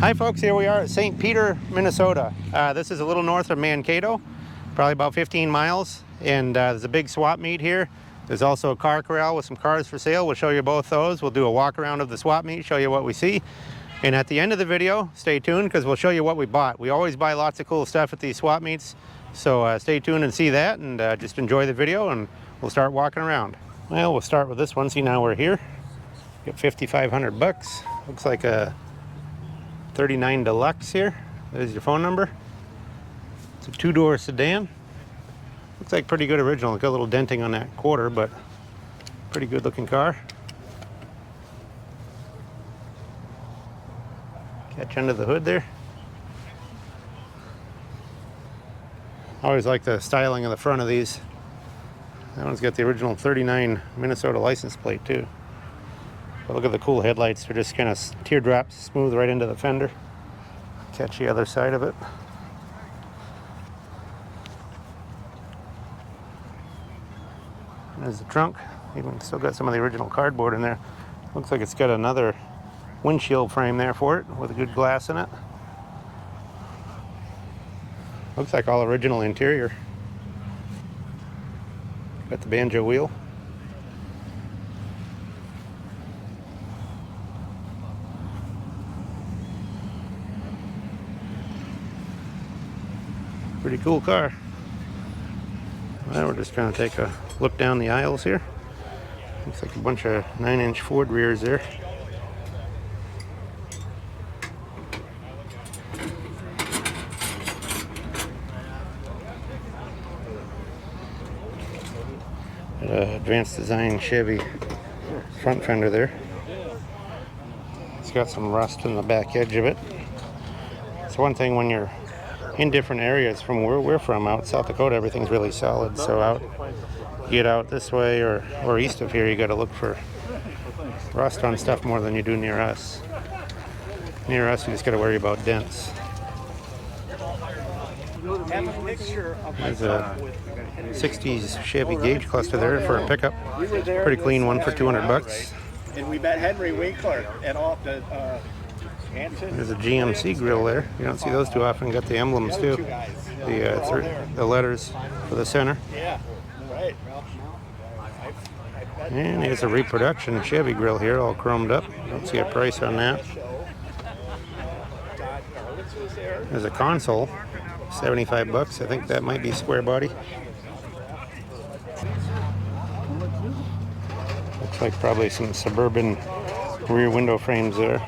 Hi folks, here we are at St. Peter, Minnesota. This is a little north of Mankato, probably about 15 miles, and there's a big swap meet here. There's also a car corral with some cars for sale. We'll show you both those. We'll do a walk around of the swap meet, show you what we see. And at the end of the video, stay tuned because we'll show you what we bought. We always buy lots of cool stuff at these swap meets, so stay tuned and see that, and just enjoy the video and we'll start walking around. Well, we'll start with this one. See, now we're here. Get 5,500 bucks. Looks like a 39 Deluxe here. There's your phone number. It's a two-door sedan. Looks like pretty good original. Got a little denting on that quarter, but pretty good looking car. Catch under the hood there. I always like the styling of the front of these. That one's got the original 39 Minnesota license plate too. But look at the cool headlights. They're just kind of teardrops, smooth right into the fender. Catch the other side of it. There's the trunk. Even still got some of the original cardboard in there. Looks like it's got another windshield frame there for it with a good glass in it. Looks like all original interior. Got the banjo wheel. Pretty cool car. Well, we're just going to take a look down the aisles here. Looks like a bunch of 9-inch Ford rears there. Got a advanced design Chevy front fender there. It's got some rust in the back edge of it. It's one thing when you're in different areas from where we're from, out South Dakota, everything's really solid. So out, get out this way or east of here, you got to look for rust on stuff more than you do near us. Near us, you just got to worry about dents. There's a 60s Chevy Gauge cluster there for a pickup. Pretty clean one for 200 bucks. And we met Henry Winkler and off the There's a GMC grill there. You don't see those too often. Got the emblems too. The letters for the center. Yeah, right. And here's a reproduction Chevy grill here, all chromed up. Don't see a price on that. There's a console, 75 bucks. I think that might be square body. Looks like probably some Suburban rear window frames there.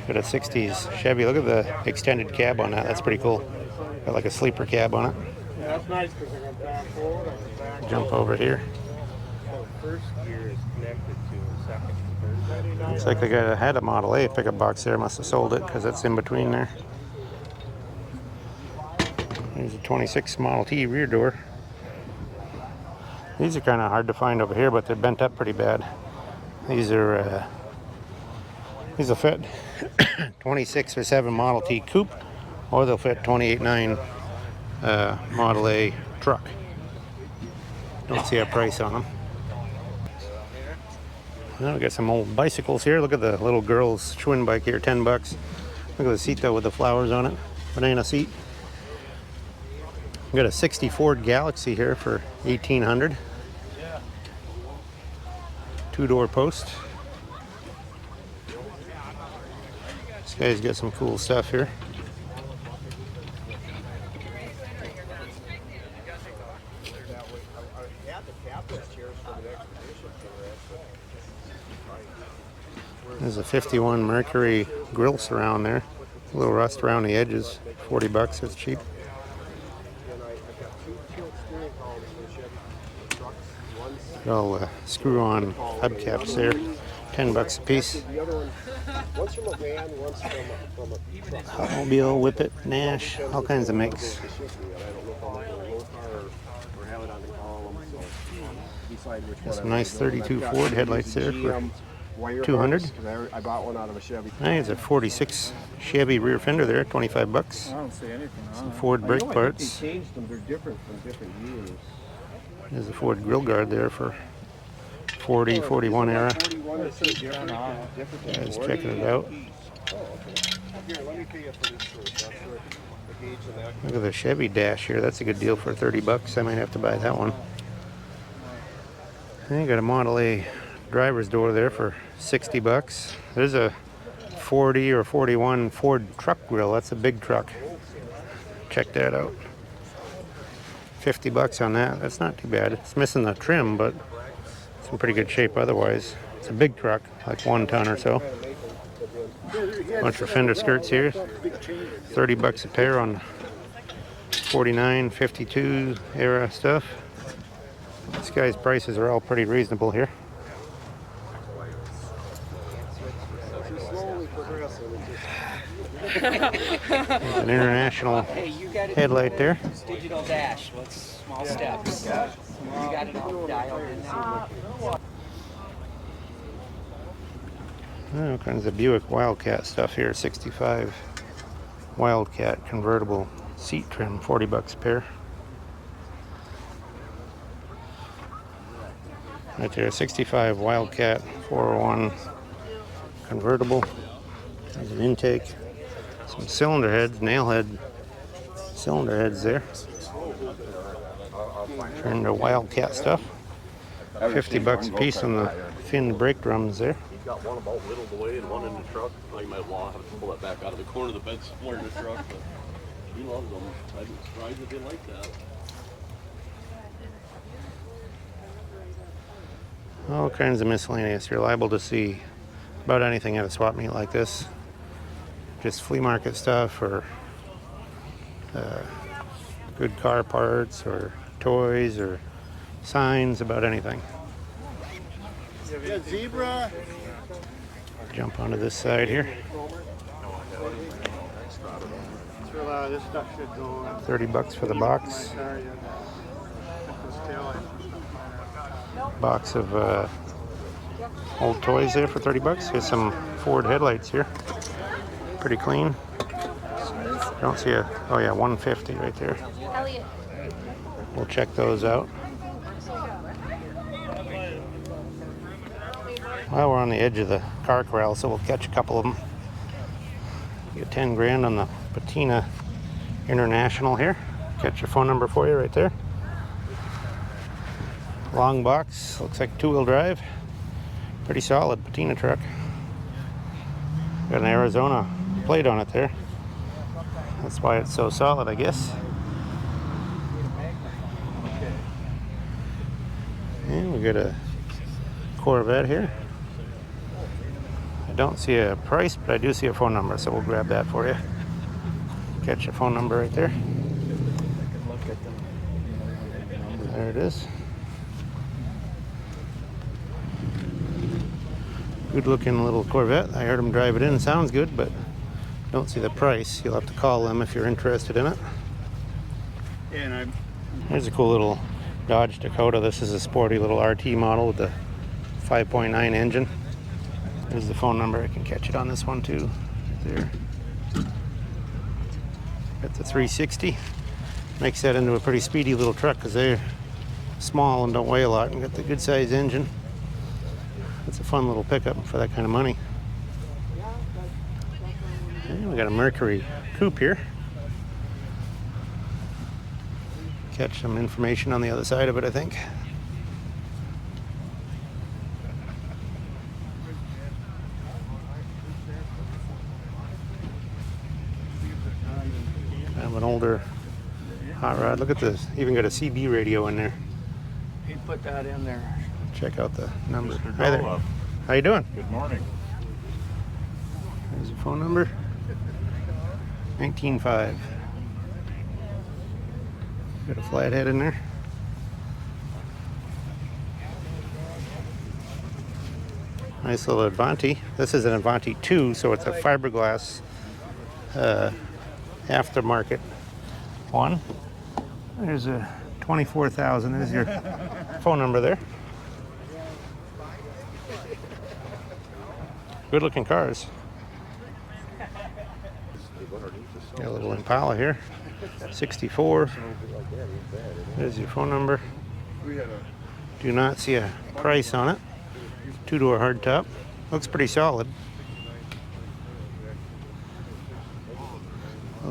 Got a 60s Chevy. Look at the extended cab on that. That's pretty cool. Got like a sleeper cab on it. Yeah, that's nice because I got back forward and back. Jump over here. First gear is connected to second. Looks like they had a Model A pickup box there. Must have sold it because it's in between there. There's a 26 Model T rear door. These are kind of hard to find over here, but they're bent up pretty bad. These will fit 26 or 7 Model T coupe, or they'll fit 28.9 Model A truck. Don't see a price on them. Now we got some old bicycles here. Look at the little girl's Schwinn bike here, 10 bucks. Look at the seat though with the flowers on it. Banana seat. We got a 60 Ford Galaxy here for 1,800. Two-door post. This guy's got some cool stuff here. There's a 51 Mercury grill surround there. A little rust around the edges. 40 bucks, that's cheap. All screw-on hubcaps there. 10 bucks a piece. Hotmobile, Whippet, Nash, all kinds of makes. Got some nice 32 Ford headlights there for 200. I bought one out of a Chevy. There's a 46 Chevy rear fender there, 25 bucks. I don't see anything on Some it. Ford brake parts. They changed them. They're different from different years. There's a Ford grill guard there for 40, 41 era. Guys checking it out. Here, let me pay you for this first. That's where the gauge and that. Look at the Chevy Dash here. That's a good deal for 30 bucks. I might have to buy that one. And you got a Model A driver's door there for 60 bucks. There's a 40 or 41 Ford truck grill. That's a big truck. Check that out. 50 bucks on that. That's not too bad. It's missing the trim, but it's in pretty good shape otherwise. It's a big truck, like 1 ton or so. Bunch of fender skirts here. 30 bucks a pair on 49, 52 era stuff. This guy's prices are all pretty reasonable here. There's an international headlight there. Digital dash. Let's small steps. You got it all dialed in now. All kinds of Buick Wildcat stuff here. 65 Wildcat convertible seat trim, 40 bucks a pair. Right there, 65 Wildcat 401 convertible. There's an intake. Some cylinder heads, nail head cylinder heads there. Turn to Wildcat stuff. 50 bucks a piece on the thin brake drums there. He's got one about whittled away and one in the truck. Now you might have to pull that back out of the corner of the bed somewhere in the truck, but he loves them. I'm surprised that they like that. All kinds of miscellaneous. You're liable to see about anything at a swap meet like this. Just flea market stuff or good car parts or toys or signs, about anything. Zebra. Jump onto this side here. That's where a lot of this stuff should go. 30 bucks for the box. Box of old toys there for 30 bucks. Here's some Ford headlights here. Pretty clean. Don't see a, oh yeah, 150 right there. Elliot. We'll check those out. Well, we're on the edge of the car corral, so we'll catch a couple of them. Get 10 grand on the Patina International here. Catch your phone number for you right there. Long box, looks like 2-wheel drive. Pretty solid Patina truck. Got an Arizona plate on it there. That's why it's so solid, I guess. And we got a Corvette here. I don't see a price, but I do see a phone number, so we'll grab that for you. Catch a phone number right there. There it is. Good looking little Corvette. I heard him drive it in. Sounds good, but don't see the price. You'll have to call them if you're interested in it. Here's a cool little Dodge Dakota. This is a sporty little RT model with the 5.9 engine. There's the phone number. I can catch it on this one too. Right there. Got the 360. Makes that into a pretty speedy little truck because they're small and don't weigh a lot and got the good size engine. It's a fun little pickup for that kind of money. And we got a Mercury coupe here. Catch some information on the other side of it, I think. Kind of an older hot rod. Look at this. Even got a CB radio in there. He put that in there. Check out the number. Mr. Hi there. Dolov. How you doing? Good morning. There's your phone number. 19.5. Got a flathead in there. Nice little Avanti. This is an Avanti 2, so it's a fiberglass aftermarket one. There's a 24,000. There's your phone number there. Good looking cars. Got a little Impala here. 64. There's your phone number. Do not see a price on it. 2-door hardtop. Looks pretty solid.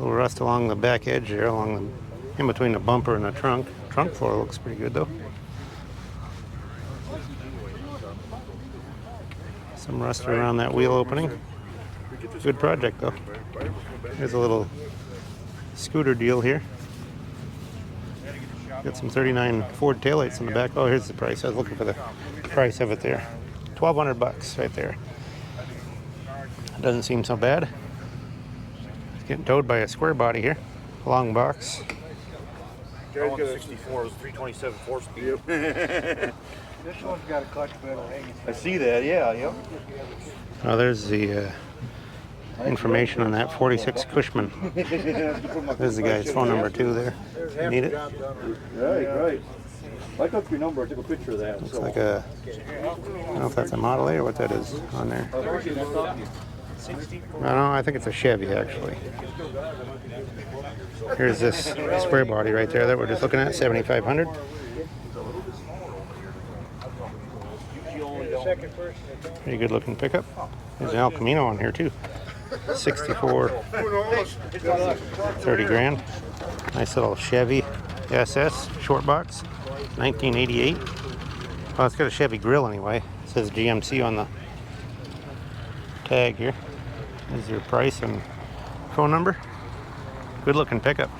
little rust along the back edge there, in between the bumper and the trunk. Trunk floor looks pretty good though. Some rust around that wheel opening. Good project though. Here's a little scooter deal here. Got some 39 Ford taillights in the back. Oh, here's the price. I was looking for the price of it there. $1,200 right there. Doesn't seem so bad. It's getting towed by a square body here. Long box. 64 was 327 4-speed. This one's got a clutch pedal hanging. I see that, yeah, yep. Oh, there's the information on that 46 Cushman. There's the guy's phone number too there. You need it? Right. I took your number, I took a picture of that. Looks like a, I don't know if that's a Model A or what that is on there. No, I think it's a Chevy actually. Here's this square body right there that we're just looking at, 7,500. Pretty good looking pickup. There's an El Camino on here too. 64, 30 grand. Nice little Chevy SS short box, 1988. Well, it's got a Chevy grill anyway. It says GMC on the tag here. There's your price and phone number. Good looking pickup.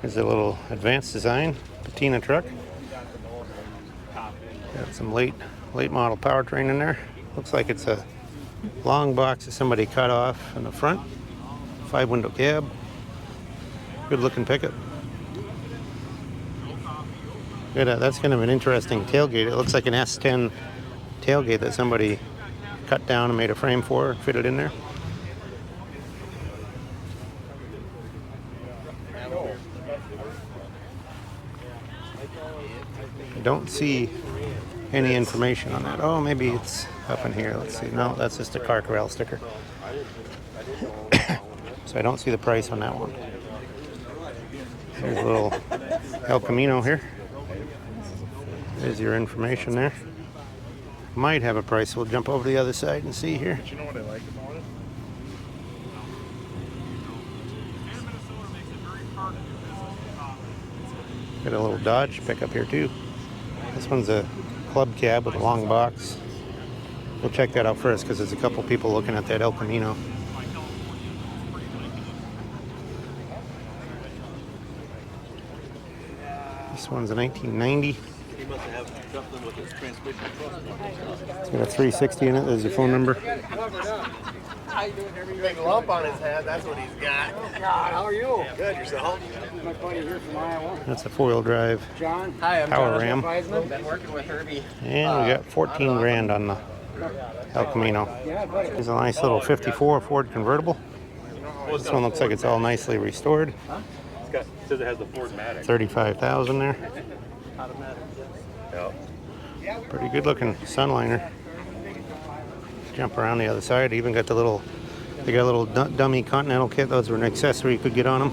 There's a little advanced design patina truck. Got some late model powertrain in there. Looks like it's a long box that somebody cut off in the front. 5-window cab. Good looking pickup. Good, that's kind of an interesting tailgate. It looks like an S10 tailgate that somebody cut down and made a frame for and fitted in there. I don't see any information on that. Oh, maybe it's up in here. Let's see. No, that's just a car corral sticker. So I don't see the price on that one. There's a little El Camino here. There's your information there. Might have a price. We'll jump over to the other side and see here. You know what I like about it? Got a little Dodge pickup here too. This one's a club cab with a long box. We'll check that out first because there's a couple people looking at that El Camino. This one's a 1990. He must have something with his transmission. It's got a 360 in it. There's your phone number. Big lump on his head, that's what he's got. God, how are you? Good, yourself? My buddy here from Iowa. That's a 4-wheel drive John. Hi, I'm Power Jonathan Ram. Weisman. Been working with Herbie. And we got 14 grand on the El Camino. Yeah, buddy. There's a nice little 54 Ford convertible. This one looks like it's all nicely restored. It says it has the Ford Matic. 35,000 there. Pretty good looking Sunliner. Jump around the other side. Even got the little, they got a little dummy Continental kit. Those were an accessory you could get on them.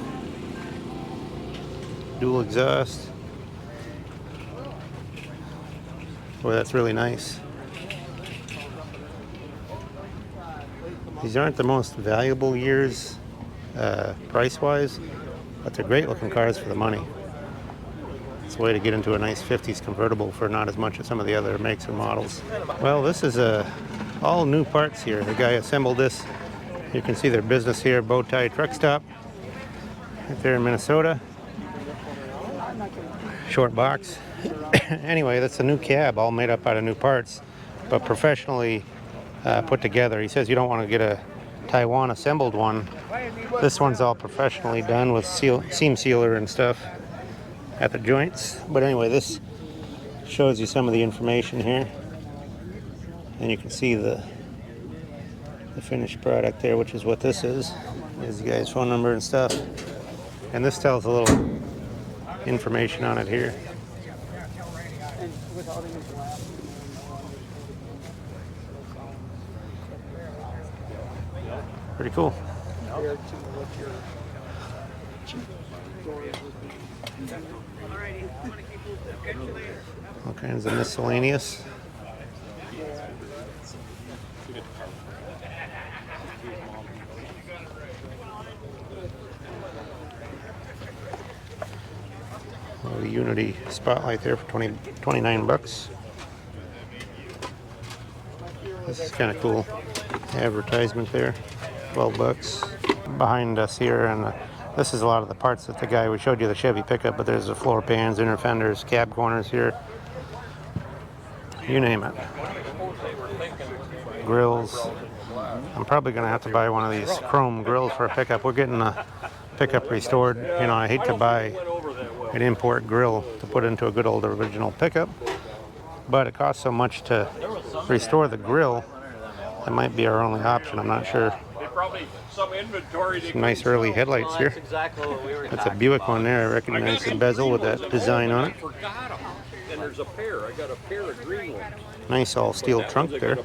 Dual exhaust. Boy, that's really nice. These aren't the most valuable years price-wise, but they're great looking cars for the money. It's a way to get into a nice 50s convertible for not as much as some of the other makes or models. Well, this is all new parts here. The guy assembled this. You can see their business here, Bowtie Truck Stop, right there in Minnesota. Short box. Anyway, that's a new cab, all made up out of new parts, but professionally put together. He says you don't want to get a Taiwan assembled one. This one's all professionally done with seam sealer and stuff at the joints. But anyway, this shows you some of the information here, and you can see the finished product there, which is what this is. There's the guy's phone number and stuff, and this tells a little information on it here. Pretty cool. All kinds of miscellaneous. The Unity Spotlight there for 29 bucks. This is kind of cool. Advertisement there, 12 bucks. Behind us here, and this is a lot of the parts that the guy we showed you, the Chevy pickup, but there's the floor pans, inner fenders, cab corners here. You name it. Grills. I'm probably going to have to buy one of these chrome grills for a pickup. We're getting a pickup restored. You know, I hate to buy an import grill to put into a good old original pickup, but it costs so much to restore the grill. That might be our only option. I'm not sure. Some nice early headlights here. That's a Buick one there. I recognize the bezel with that design on it. And there's a pair. I got a pair of green ones. Nice all steel trunk there.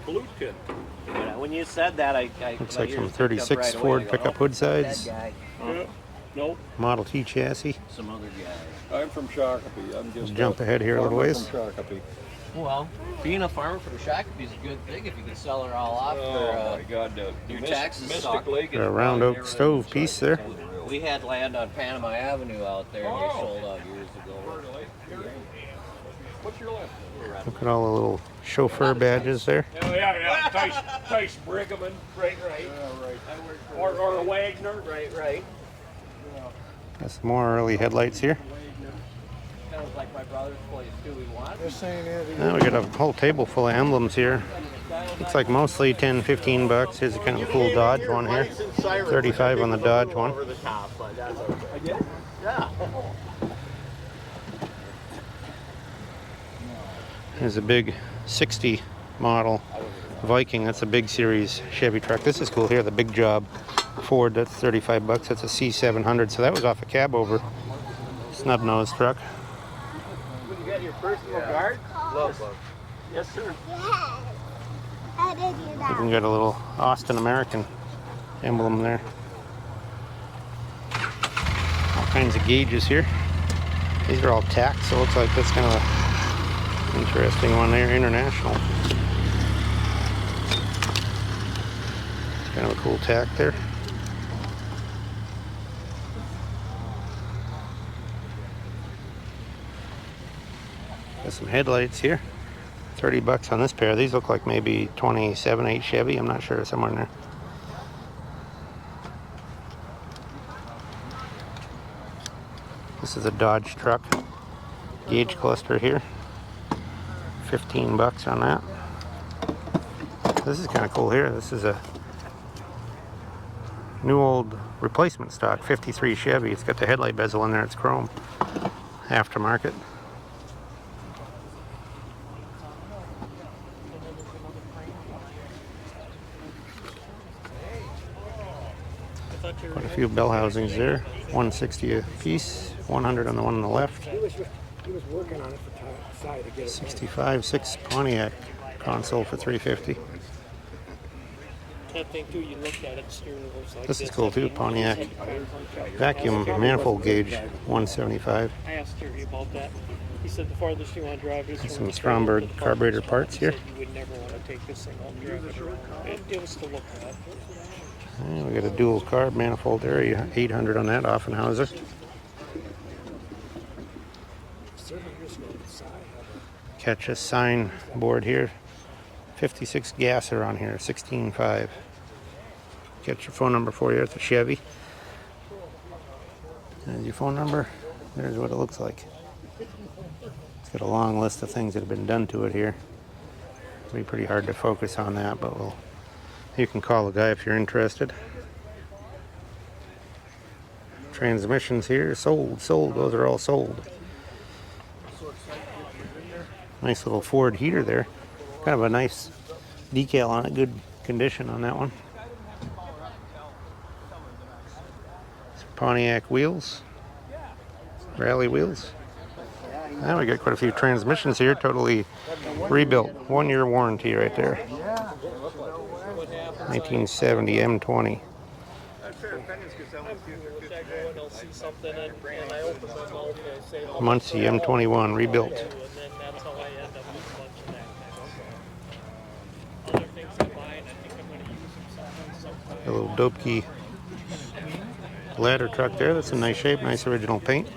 When you said that, I Looks like some 36 Ford pickup hood sides. No, Model T chassis. Some other guy. I'm from Shakopee. I'm just Jump ahead here a little ways. From Shakopee. Well, being a farmer from Shakopee is a good thing if you can sell it all off Oh my for God, your taxes suck. Mystic Lake is A round probably oak stove piece there. We had land on Panama Avenue out there and we sold out years ago. What's your last name? Look at all the little chauffeur badges there. Oh, yeah. Tice Brigham, right. Or Wagner. Right. Got some more early headlights here. Kind of like my brother's place too. We want. This ain't it. Now we got a whole table full of emblems here. Looks like mostly 10, 15 bucks. Here's a kind of cool Dodge one here. 35 on the Dodge one. Over the top, but that's okay. Yeah. Here's a big 60 model Viking. That's a big series Chevy truck. This is cool here, the big job Ford. That's 35 bucks. That's a C700. So that was off a cab over. Snub nose truck. You got your personal guard? Yes, sir. Yeah. How did you that? Even got a little Austin American emblem there. All kinds of gauges here. These are all tacked, so it looks like that's kind of a interesting one there. International. Kind of a cool tack there. Got some headlights here. 30 bucks on this pair. These look like maybe 27, 8 Chevy. I'm not sure, somewhere in there. This is a Dodge truck. Gauge cluster here. 15 bucks on that. This is kind of cool here. This is a new old replacement stock 53 Chevy. It's got the headlight bezel in there. It's chrome. Aftermarket. Quite a few bell housings there. 160 a piece. 100 on the one on the left. He was working on it for side to get it. 65 6 Pontiac console for 350. That thing too, you look at it, steering wheel's like This is cool too. Pontiac vacuum manifold gauge 175. I asked Terry about that. He said the farthest you want to drive is Some Stromberg carburetor parts here. You would never want to take this thing home and drive it around. It was to look at. And we got a dual carb manifold there. 800 on that Offenhauser. Catch a sign board here. 56 Gasser on here. 16.5. Get your phone number for you. It's a Chevy. There's your phone number. There's what it looks like. It's got a long list of things that have been done to it here. It'll be pretty hard to focus on that, but you can call the guy if you're interested. Transmissions here, sold. Those are all sold. Nice little Ford heater there. Kind of a nice decal on it. Good condition on that one. Some Pontiac wheels. Rally wheels. Now we got quite a few transmissions here. Totally rebuilt. 1 year warranty right there. 1970 M20. Muncie M21 rebuilt. A little Dopke ladder truck there. That's in nice shape. Nice original paint.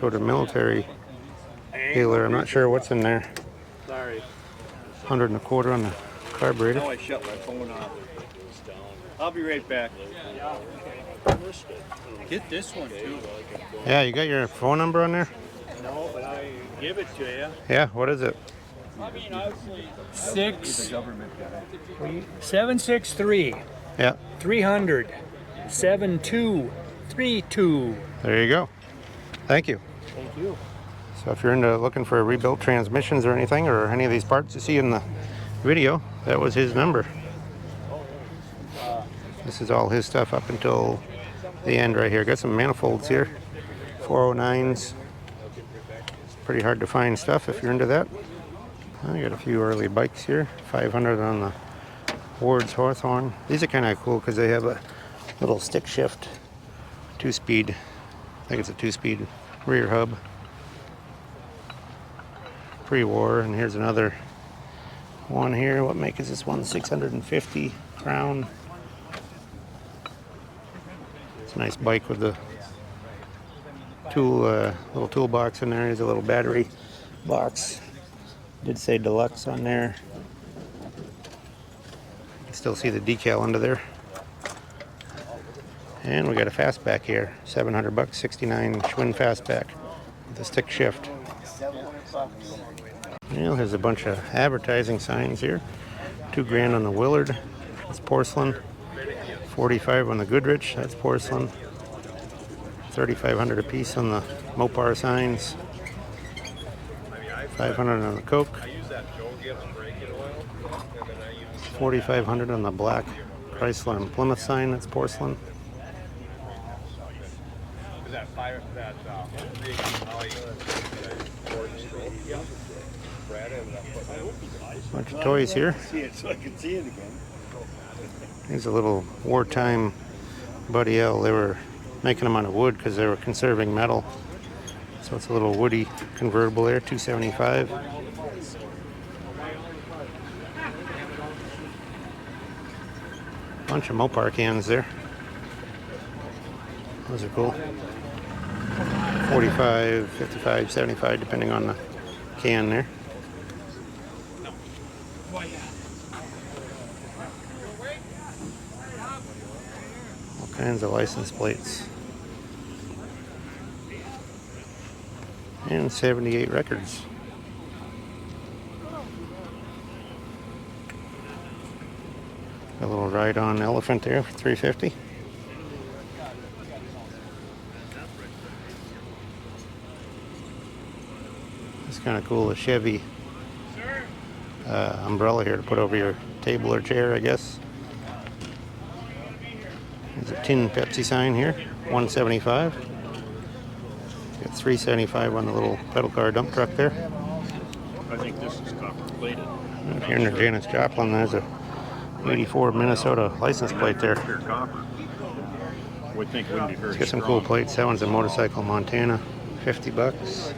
Minnesota military dealer. I'm not sure what's in there. Sorry. 100 and a quarter on the carburetor. Now I shut my phone off. I'll be right back. Get this one too. Yeah, you got your phone number on there? No, but I give it to you. Yeah, what is it? 763 Yeah, 300 7232. there you go. Thank you. Thank you. So if you're into looking for rebuilt transmissions or anything, or any of these parts you see in the video, that was his number. This is all his stuff up until the end right here. Got some manifolds here, 409s. Pretty hard to find stuff if you're into that. I got a few early bikes here, 500 on the Ward's Hawthorne. These are kind of cool because they have a little stick shift, 2-speed. I think it's a 2-speed rear hub. Pre-war, and here's another one here. What make is this one? 650 Crown. It's a nice bike with the little toolbox in there. There's a little battery box. Did say deluxe on there. You can still see the decal under there. And we got a fastback here, 700 bucks, 69 Schwinn fastback with a stick shift. Well, there's a bunch of advertising signs here. $2,000 on the Willard, that's porcelain. 45 on the Goodrich, that's porcelain. 3,500 a piece on the Mopar signs. 500 on the Coke. 4,500 on the black Chrysler and Plymouth sign, that's porcelain. Bunch of toys here. See it so I can see it again. Here's a little wartime Buddy L. They were making them out of wood because they were conserving metal. So it's a little Woody convertible there, $275. Bunch of Mopar cans there. Those are cool. 45, 55, 75, depending on the can there. All kinds of license plates. And 78 records. A little ride-on elephant there for $350. It's kind of cool, a Chevy umbrella here to put over your table or chair, I guess. There's a tin Pepsi sign here, $175. Got $375 on the little pedal car dump truck there. I think this is copper plated. Up here near Janis Joplin, there's a 84 Minnesota license plate there. Pure copper. Would think it wouldn't be very Let's get some strong. cool plates. That one's a motorcycle, Montana, 50 bucks.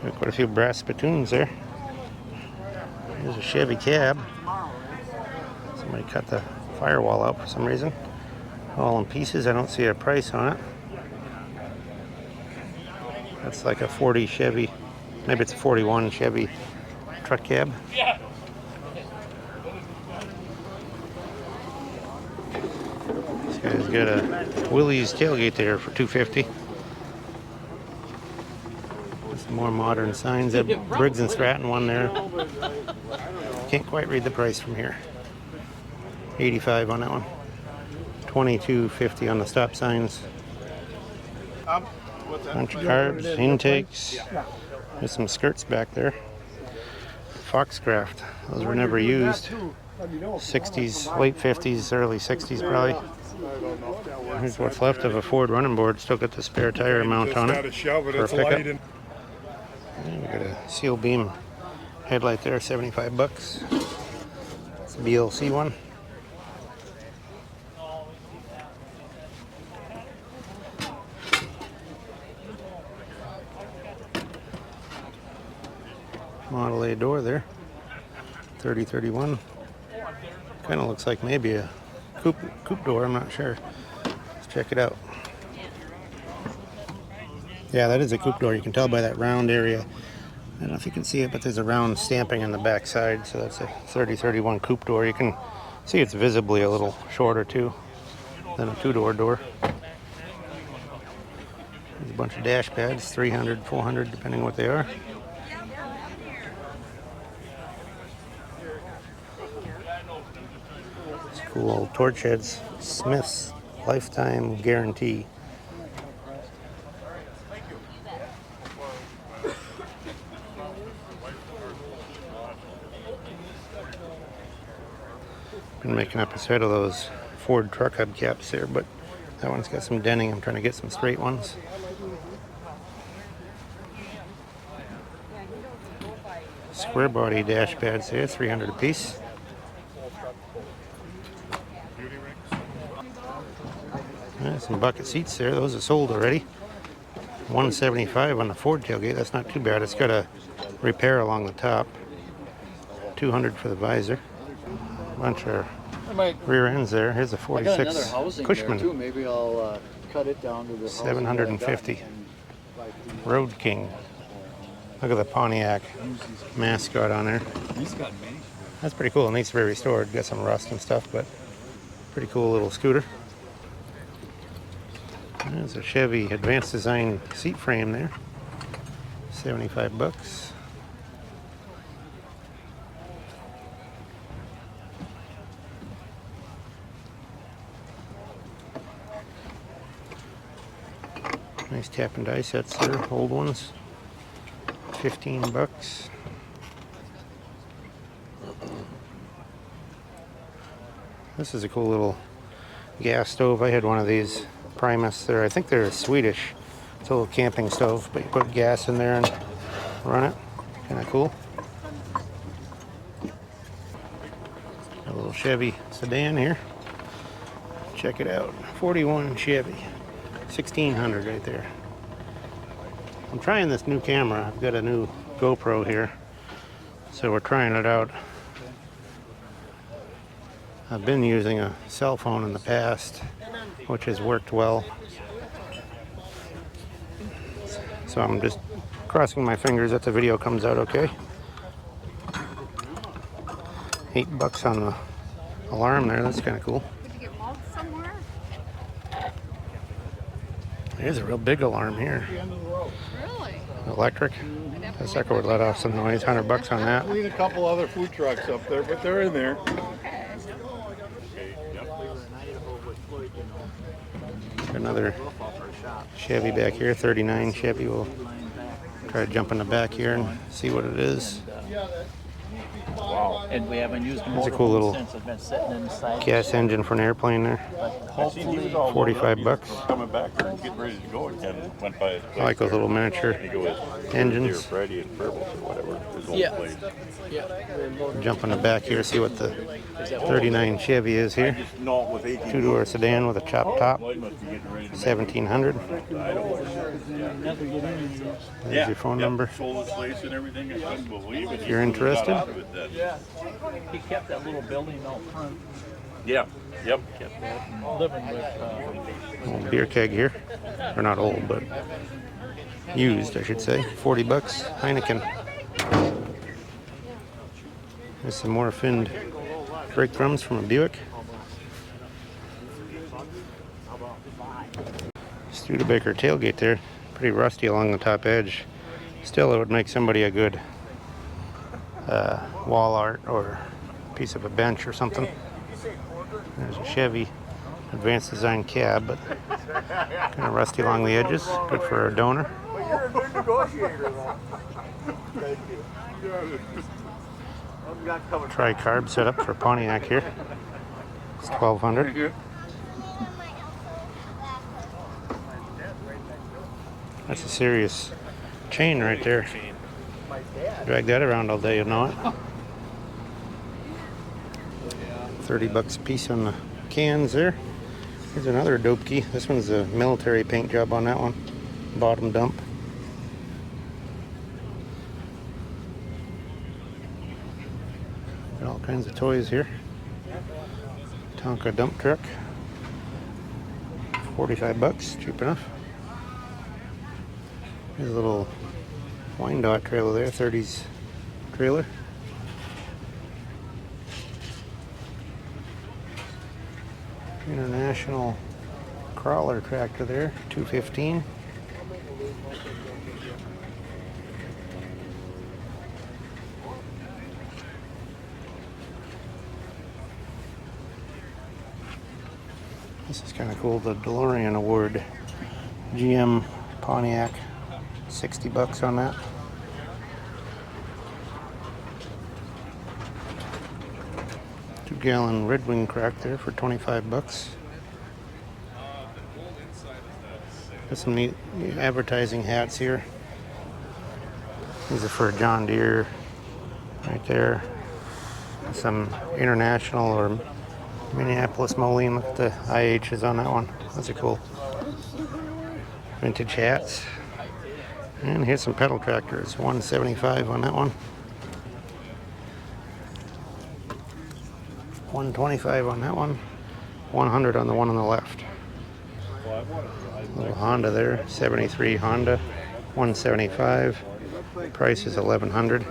Got quite a few brass spittoons there. There's a Chevy cab. Somebody cut the firewall out for some reason. All in pieces. I don't see a price on it. That's like a 40 Chevy. Maybe it's a 41 Chevy truck cab. This guy's got a Willys tailgate there for $250. Some more modern signs. That Briggs and Stratton one there. Can't quite read the price from here. 85 on that one. 22.50 on the stop signs. Bunch of carbs, intakes. There's some skirts back there. Foxcraft. Those were never used. 60s, late 50s, early 60s probably. Here's what's left of a Ford running board. Still got the spare tire mount on it for a pickup. And we got a seal beam headlight there, 75 bucks. It's a BLC one. Model A door there, 3031. Kind of looks like maybe a coupe door, I'm not sure. Let's check it out. Yeah, that is a coupe door. You can tell by that round area. I don't know if you can see it, but there's a round stamping on the back side, so that's a 3031 coupe door. You can see it's visibly a little shorter too than a two-door door. There's a bunch of dash pads, 300, 400, depending what they are. It's cool old torch heads. Smith's lifetime guarantee. Been making up a set of those Ford truck hubcaps there, but that one's got some denting. I'm trying to get some straight ones. Square body dash pads here, 300 a piece. Some bucket seats there. Those are sold already. 175 on the Ford tailgate. That's not too bad. It's got a repair along the top. 200 for the visor. Bunch of rear ends there. Here's a I got another 46 housing there too. Cushman. Maybe I'll cut it down to the housing that I got 750. and Road King. Look at the Pontiac mascot on there. That's pretty cool. It needs to be restored. Got some rust and stuff, but pretty cool little scooter. There's a Chevy Advanced Design seat frame there. 75 bucks. Nice tap and die sets there, old ones. 15 bucks. This is a cool little gas stove. I had one of these Primus there. I think they're Swedish. It's a little camping stove, but you put gas in there and run it. Kind of cool. A little Chevy sedan here. Check it out. 41 Chevy. 1600 right there. I'm trying this new camera. I've got a new GoPro here, so we're trying it out. I've been using a cell phone in the past, which has worked well. So I'm just crossing my fingers that the video comes out okay. $8 on the alarm there. That's kind of cool. Did you get mulch somewhere? There's a real big alarm here. Really? Electric. That sucker would let off some noise. $100 on that. Leave a couple other food trucks up there, but they're in there. Another Chevy back here, 39 Chevy. We'll try to jump in the back here and see what it is. Wow. And we haven't used the That's a motor cool little since it's been sitting inside. gas engine for an airplane there. But hopefully, 45 bucks. Coming back and getting ready to go again. Went by his I like those little miniature engines. Friday at Purple or whatever. His old Yeah. place. Jump in the back here, see what the 39 Chevy is here. Just know it was 18. Two-door sedan with a chop top. Lloyd must be getting ready to 1700. There's your phone number. sold his place and everything. I couldn't believe it. If you're interested. he kept that little building out front. Yeah. Yep. Kept that and living with. Old beer keg here. Or not old, but used, I should say. $40. Heineken. There's some more finned brake drums from a Buick. Studebaker tailgate there. Pretty rusty along the top edge. Still, it would make somebody a good wall art or piece of a bench or something. There's a Chevy Advanced Design cab, but kind of rusty along the edges. Good for a donor. Well, you're a good negotiator, though. Thank you. Tri-carb setup for Pontiac here. It's 1200. That's a serious chain right there. Drag that around all day, you know it. $30 a piece on the cans there. Here's another dope key. This one's a military paint job on that one. Bottom dump. Got all kinds of toys here. Tonka dump truck. 45 bucks, cheap enough. There's a little Wyandotte trailer there, 30s trailer. International crawler tractor there, 215. This is kind of cool, the DeLorean Award. GM Pontiac, 60 bucks on that. Two-gallon Red Wing crack there for 25 bucks. There's some neat advertising hats here. These are for John Deere right there. Some International or Minneapolis Moline. Look at the IHs on that one. Those are cool. Vintage hats. And here's some pedal tractors. 175 on that one. 125 on that one. 100 on the one on the left. Little Honda there. 73 Honda. 175. Price is 1100.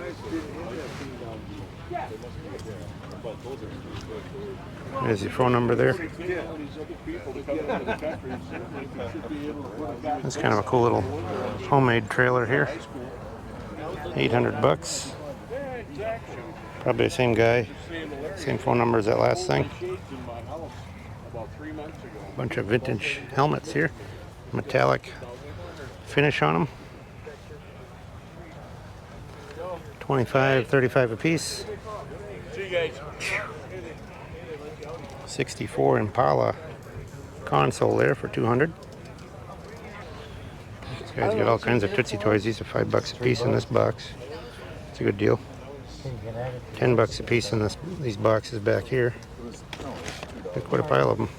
There's your phone number there. That's kind of a cool little homemade trailer here. 800 bucks. Probably the same guy. Same phone number as that last thing. Bunch of vintage helmets here. Metallic finish on them. 25, 35 a piece. 64 Impala console there for 200. This guy's got all kinds of Tootsie Toys. These are 5 bucks a piece in this box. It's a good deal. 10 bucks a piece in these boxes back here. Look, what a pile of them.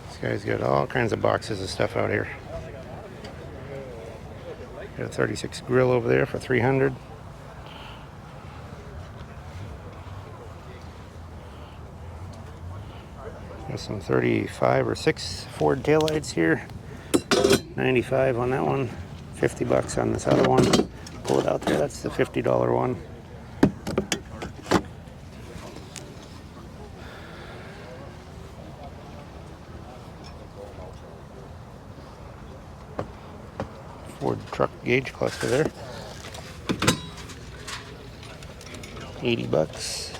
This guy's got all kinds of boxes of stuff out here. Got a 36 grill over there for 300. Got some 35 or 6 Ford taillights here. 95 on that one. 50 bucks on this other one. Pull it out there. That's the $50 one. Ford truck gauge cluster there. 80 bucks.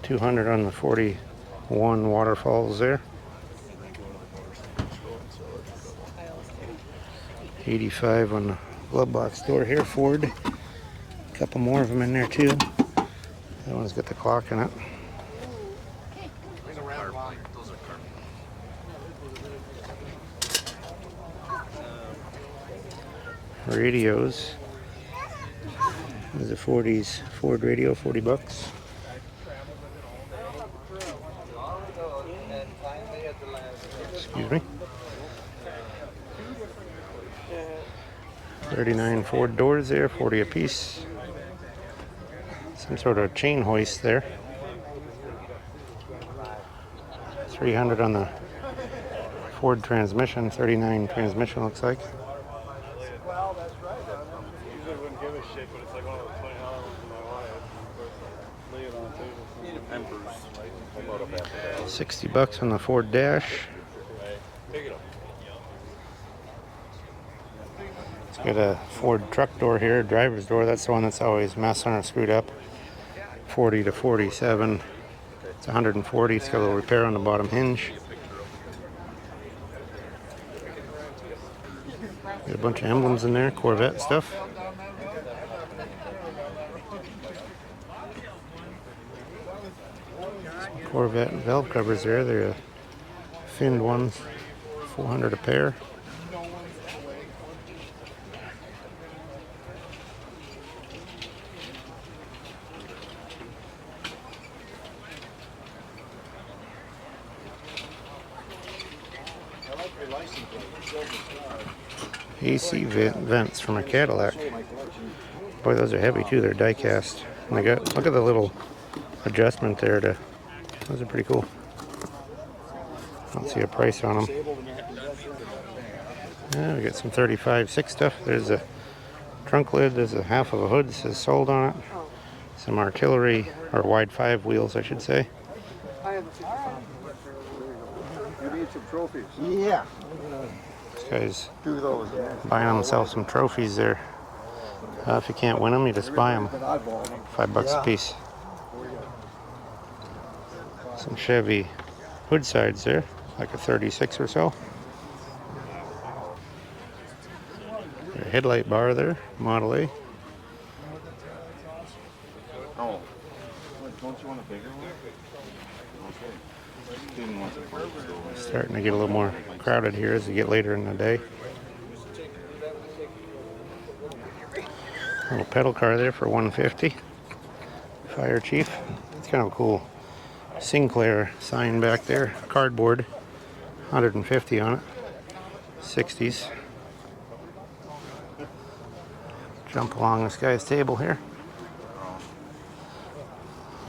200 on the 41 waterfalls there. 85 on the glove box door here, Ford. A couple more of them in there too. That one's got the clock in it. Radios. There's a 40s Ford radio, 40 bucks. Excuse me. 39 Ford doors there, 40 a piece. Some sort of chain hoist there. 300 on the Ford transmission, 39 transmission looks like. Usually wouldn't give a shit, but it's like one of those $20 for my wife. Lay it on the table. 60 bucks on the Ford dash. It's got a Ford truck door here, driver's door. That's the one that's always messing or screwed up. 40 to 47. It's 140. It's got a little repair on the bottom hinge. Got a bunch of emblems in there, Corvette stuff. Some Corvette valve covers there. They're finned ones, 400 a pair. AC vents from a Cadillac. Boy, those are heavy too. They're die cast. And they got, look at the little adjustment there. Those are pretty cool. I don't see a price on them. Yeah, we got some 35.6 stuff. There's a trunk lid. There's a half of a hood that says sold on it. Some artillery, or wide 5 wheels, I should say. You need some trophies. Yeah. This guy's Do those. buying himself some trophies there. If you can't win them, you just buy them. $5 a piece. Some Chevy hood sides there, like a 36 or so. A headlight bar there, Model A. Oh. Don't you want a bigger one? Okay. Didn't want the Starting to get a little more crowded here as we get later in the day. Little pedal car there for $150. Fire Chief. It's kind of a cool Sinclair sign back there. Cardboard. $150 on it. 60s. Jump along this guy's table here.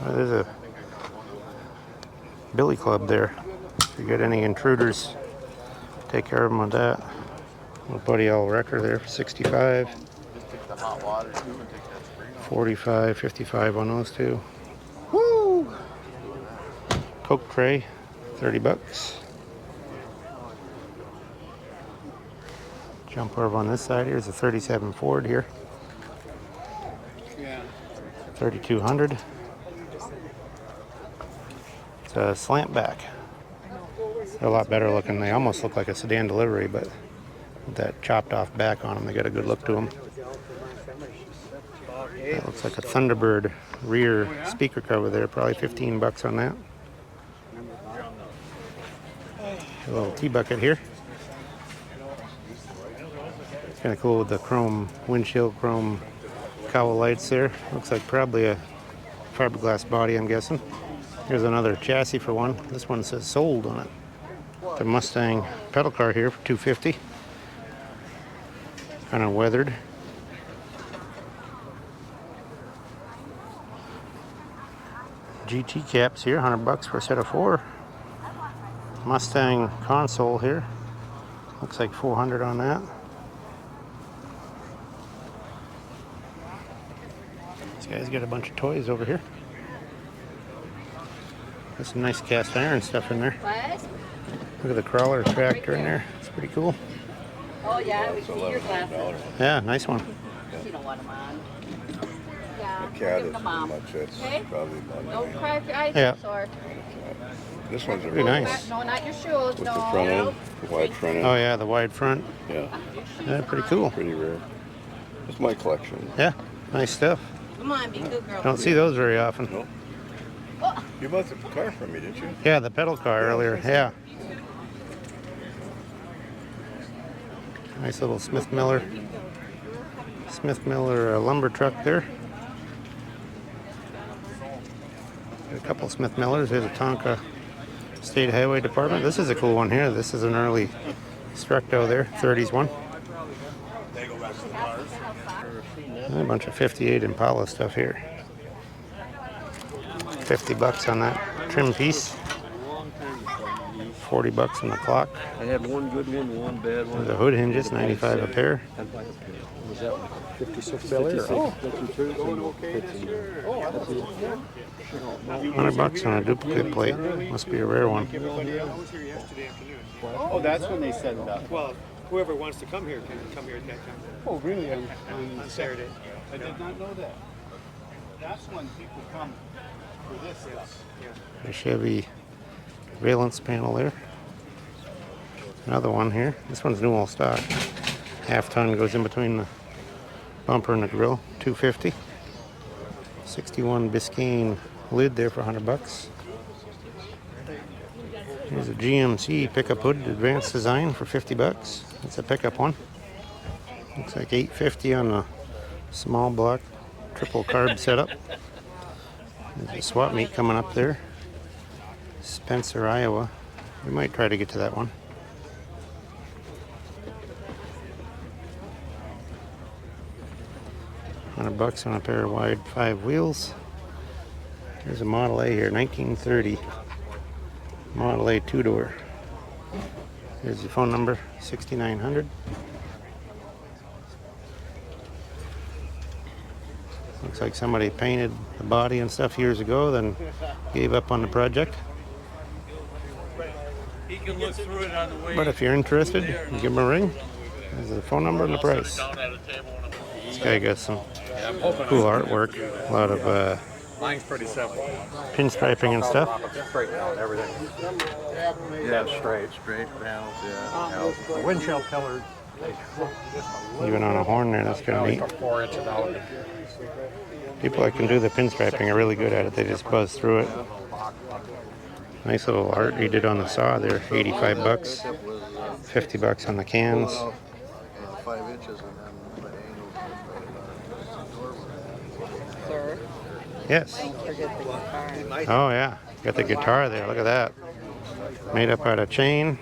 There's a billy club there. If you get any intruders, take care of them with that. Little Buddy L Wrecker there for $65. 45, 55 on those two. Woo! Coke tray, $30. Jump over on this side. Here's a 37 Ford here. 3,200. It's a slant back. They're a lot better looking. They almost look like a sedan delivery, but with that chopped off back on them, they got a good look to them. That looks like a Thunderbird rear speaker cover there. Probably $15 on that. A little T-bucket here. It's kind of cool with the chrome windshield, chrome cowl lights there. Looks like probably a fiberglass body, I'm guessing. Here's another chassis for one. This one says sold on it. The Mustang pedal car here for $250. Kind of weathered. GT caps here, $100 for a set of 4. Mustang console here. Looks like $400 on that. This guy's got a bunch of toys over here. There's some nice cast iron stuff in there. What? Look at the crawler tractor in there. It's pretty cool. Oh yeah, we see your glasses. Yeah, nice one. You don't want them on. Yeah. cat Give is them mom. much. It's Okay. probably about Don't cry if your eyes Yeah. are sore. This one's a Pretty real nice. No, not your shoes. with no. the front end, the wide front end. Oh yeah, the wide front. Yeah, Yeah, pretty cool. pretty rare. It's my collection. Yeah, nice stuff. Come on, be a good girl. Don't see those very often. No. You bought the car from me, didn't you? Yeah, the pedal car earlier. Yeah. Nice little Smith Miller lumber truck there. Got a couple Smith Millers. There's a Tonka State Highway Department. This is a cool one here. This is an early Structo there, 30s one. And a bunch of 58 Impala stuff here. $50 on that trim piece. $40 on the clock. I had one good one, one bad one. The hood hinges, $95 a pair. Was that one? 56 Bel Air. Oh, $100 on a duplicate plate. Must be a rare one. oh, that's when they set it up. Well, whoever wants to come here can come here at that time Oh, really? on Saturday. I did not know that. That's when people come for this stuff. The Chevy valence panel there. Another one here. This one's new all stock. Half ton goes in between the bumper and the grill. $250. 61 Biscayne lid there for $100. Here's a GMC pickup hood advanced design for $50. It's a pickup one. Looks like $850 on a small block triple carb setup. There's a swap meet coming up there. Spencer, Iowa. We might try to get to that one. $100 on a pair of wide 5 wheels. Here's a Model A here, 1930. Model A 2-door. Here's the phone number, 6900. Looks like somebody painted the body and stuff years ago, then gave up on the project. He can look through it on the way. But if you're interested, give them a ring. There's the phone number and the price. This guy got some cool artwork. A lot of Mine's pretty simple. pinstriping and stuff. Straight down, everything. Yeah, straight panels, yeah. Windshield pillars. Even on a horn there, that's kind of neat. 4 inches out. People that can do the pinstriping are really good at it. They just buzz through it. Nice little art he did on the saw there, $85. $50 on the cans. 5 inches and then Sir, Yes. don't forget the guitar. Oh yeah, got the guitar there. Look at that. Made up out of chain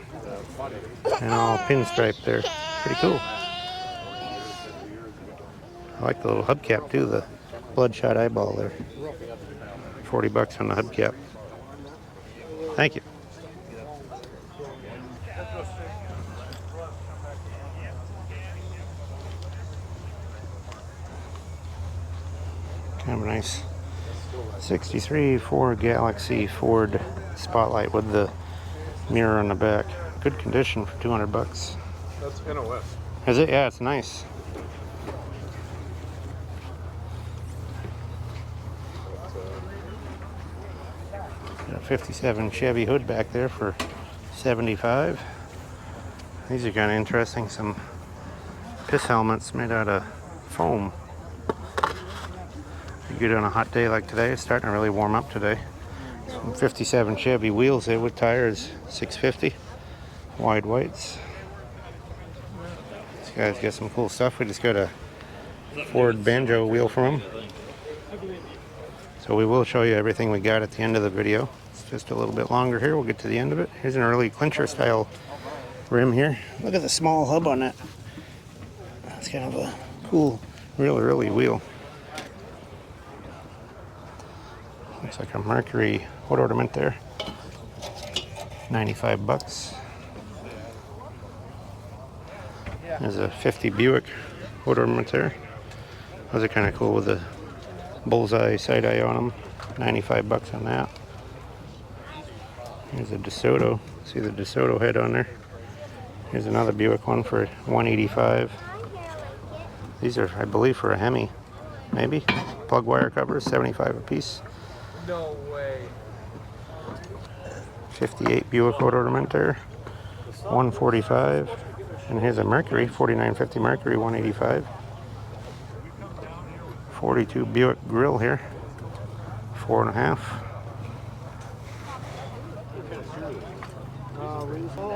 and all pinstriped there. Pretty cool. I like the little hubcap too, the bloodshot eyeball there. $40 on the hubcap. Thank you. Kind of a nice 63 Ford Galaxy Ford Spotlight with the mirror on the back. Good condition for $200. That's NOS. Is it? Yeah, it's nice. Got a 57 Chevy hood back there for $75. These are kind of interesting. Some piss helmets made out of foam. Good on a hot day like today. It's starting to really warm up today. Some 57 Chevy wheels there with tires, $650. Wide whites. This guy's got some cool stuff. We just got a Ford Banjo wheel from him. So we will show you everything we got at the end of the video. It's just a little bit longer here. We'll get to the end of it. Here's an early clincher style rim here. Look at the small hub on that. That's kind of a cool, really early wheel. Looks like a Mercury hood ornament there. $95. There's a 50 Buick hood ornament there. Those are kind of cool with the bullseye side eye on them. $95 on that. Here's a DeSoto. See the DeSoto head on there. Here's another Buick one for $185. These are, I believe, for a Hemi. Maybe. Plug wire covers, $75 a piece. No way. 58 Buick hood ornament there, $145. And here's a Mercury, 4950 Mercury, $185. 42 Buick grill here, $4.50.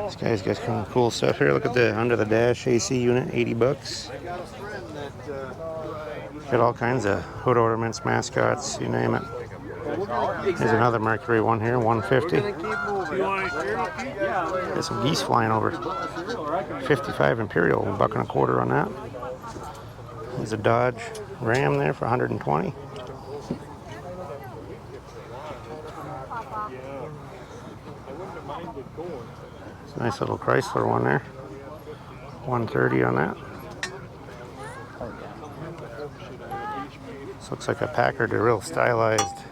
This guy's got some cool stuff here. Look at the under the dash AC unit, $80. Got all kinds of hood ornaments, mascots, you name it. Here's another Mercury one here, $150. Got some geese flying over. 55 Imperial, $1.25 on that. There's a Dodge Ram there for $120. It's a nice little Chrysler one there. $130 on that. This looks like a Packard, a real stylized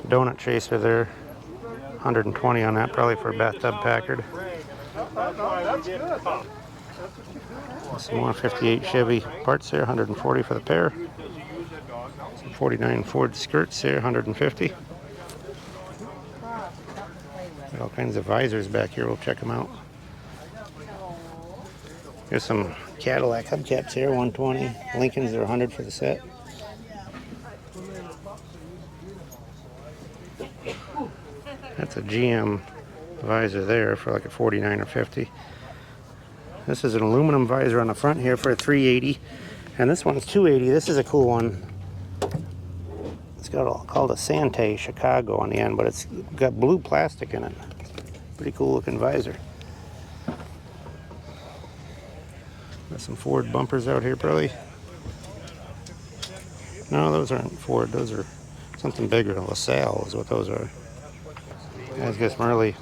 donut chaser there. $120 on that, probably for a bathtub Packard. Some more 58 Chevy parts there, $140 for the pair. Some 49 Ford skirts there, $150. Got all kinds of visors back here, we'll check them out. Here's some Cadillac hubcaps here, $120. Lincolns are $100 for the set. That's a GM visor there for like a $49 or $50. This is an aluminum visor on the front here for a $380, and this one's $280. This is a cool one. It's got called a Sante Chicago on the end, but it's got blue plastic in it. Pretty cool looking visor. Got some Ford bumpers out here, probably. No, those aren't Ford. Those are something bigger. LaSalle is what those are. Guys got some early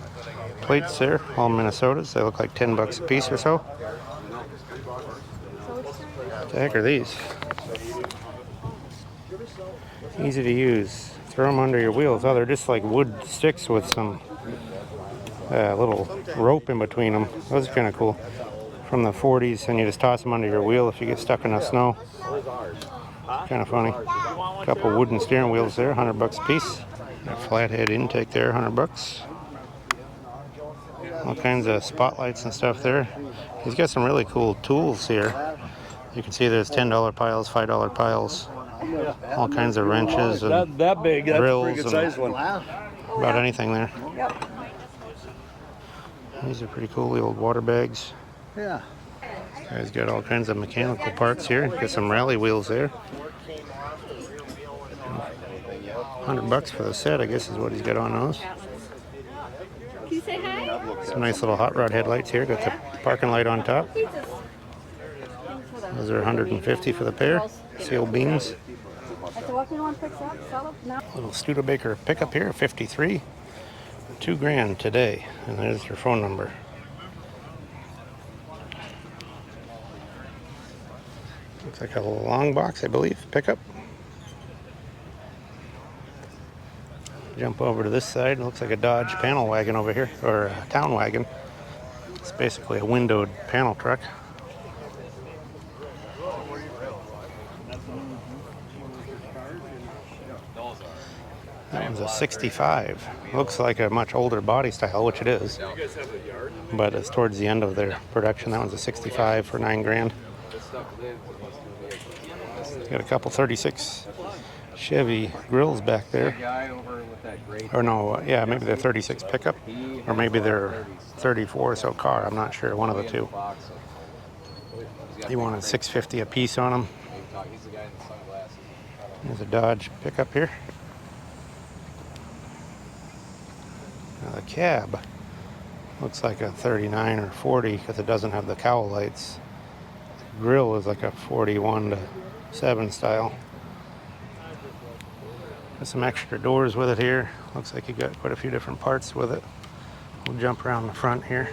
plates there. All Minnesotas. They look like $10 a piece or so. What the heck are these? Easy to use. Throw them under your wheels. Oh, they're just like wood sticks with some little rope in between them. Those are kind of cool. From the 40s, and you just toss them under your wheel if you get stuck in the snow. Kind of funny. A couple wooden steering wheels there, $100 a piece. A flathead intake there, $100. All kinds of spotlights and stuff there. He's got some really cool tools here. You can see there's $10 piles, $5 piles, all kinds of wrenches and That big, that's a drills pretty good and sized one. about anything there. These are pretty cool, the old water bags. Yeah. Guy's got all kinds of mechanical parts here. Got some rally wheels there. $100 for the set, I guess, is what he's got on those. Can you say hi? Some nice little hot rod headlights here. Got the parking light on top. Those are $150 for the pair. Sealed beams. Little Studebaker pickup here, 53. $2,000 today. And there's your phone number. Looks like a long box, I believe. Pickup. Jump over to this side. It looks like a Dodge panel wagon over here, or a town wagon. It's basically a windowed panel truck. That one's a 65. Looks like a much older body style, which it is. But it's towards the end of their production. That one's a 65 for $9,000. Got a couple 36 Chevy grills back there. Or no, yeah, maybe they're 36 pickup, or maybe they're 34 so car. I'm not sure, one of the two. He wanted $650 a piece on them. There's a Dodge pickup here. Now the cab looks like a 39 or 40 because it doesn't have the cowl lights. The grill is like a 41 to 7 style. Got some extra doors with it here. Looks like you got quite a few different parts with it. We'll jump around the front here.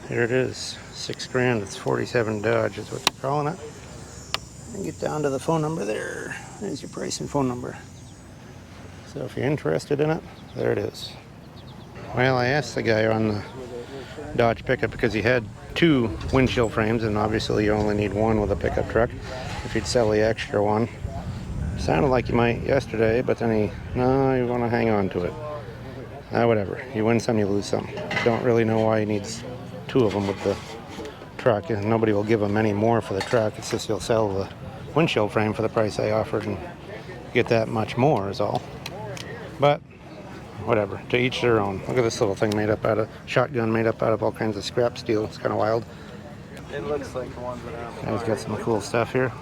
Here it is, $6,000. It's 47 Dodge is what they're calling it. And get down to the phone number there. There's your price and phone number. So if you're interested in it, there it is. Well, I asked the guy on the Dodge pickup because he had 2 windshield frames, and obviously you only need one with a pickup truck. If you'd sell the extra one. Sounded like you might yesterday, but then no, you want to hang on to it. Whatever. You win some, you lose some. Don't really know why he needs 2 of them with the truck, and nobody will give him any more for the truck. It's just he'll sell the windshield frame for the price I offered and get that much more is all. But whatever, to each their own. Look at this little thing made up out of shotgun, made up out of all kinds of scrap steel. It's kind of wild. It looks like the ones that are. He's got some cool stuff here.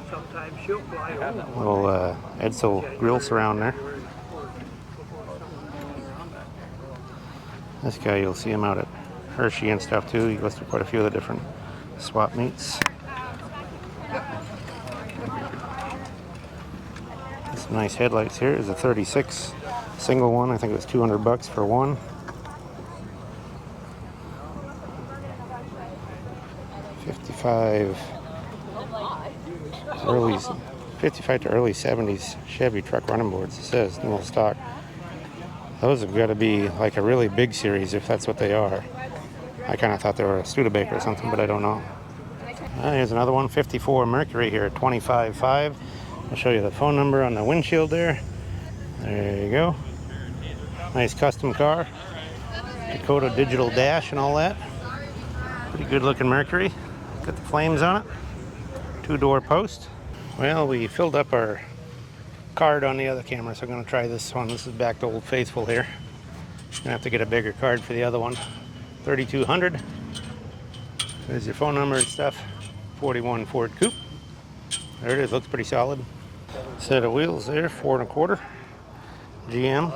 Sometimes she'll fly over. Little Edsel grill surround there. This guy, you'll see him out at Hershey and stuff too. He goes to quite a few of the different swap meets. Some nice headlights here. Is a 36 single one. I think it was $200 for one. $55 to early 70s Chevy truck running boards. It says no stock. Those have got to be like a really big series if that's what they are. I kind of thought they were a Studebaker or something, but I don't know. Here's another one, 54 Mercury here, 25.5. I'll show you the phone number on the windshield there. There you go. Nice custom car. Dakota digital dash and all that. Pretty good looking Mercury. Got the flames on it. 2-door post. Well, we filled up our card on the other camera, so I'm going to try this one. This is back to Old Faithful here. Gonna have to get a bigger card for the other one. 3200. There's your phone number and stuff. 41 Ford Coupe. There it is. Looks pretty solid. Set of wheels there, 4 1/4. GM.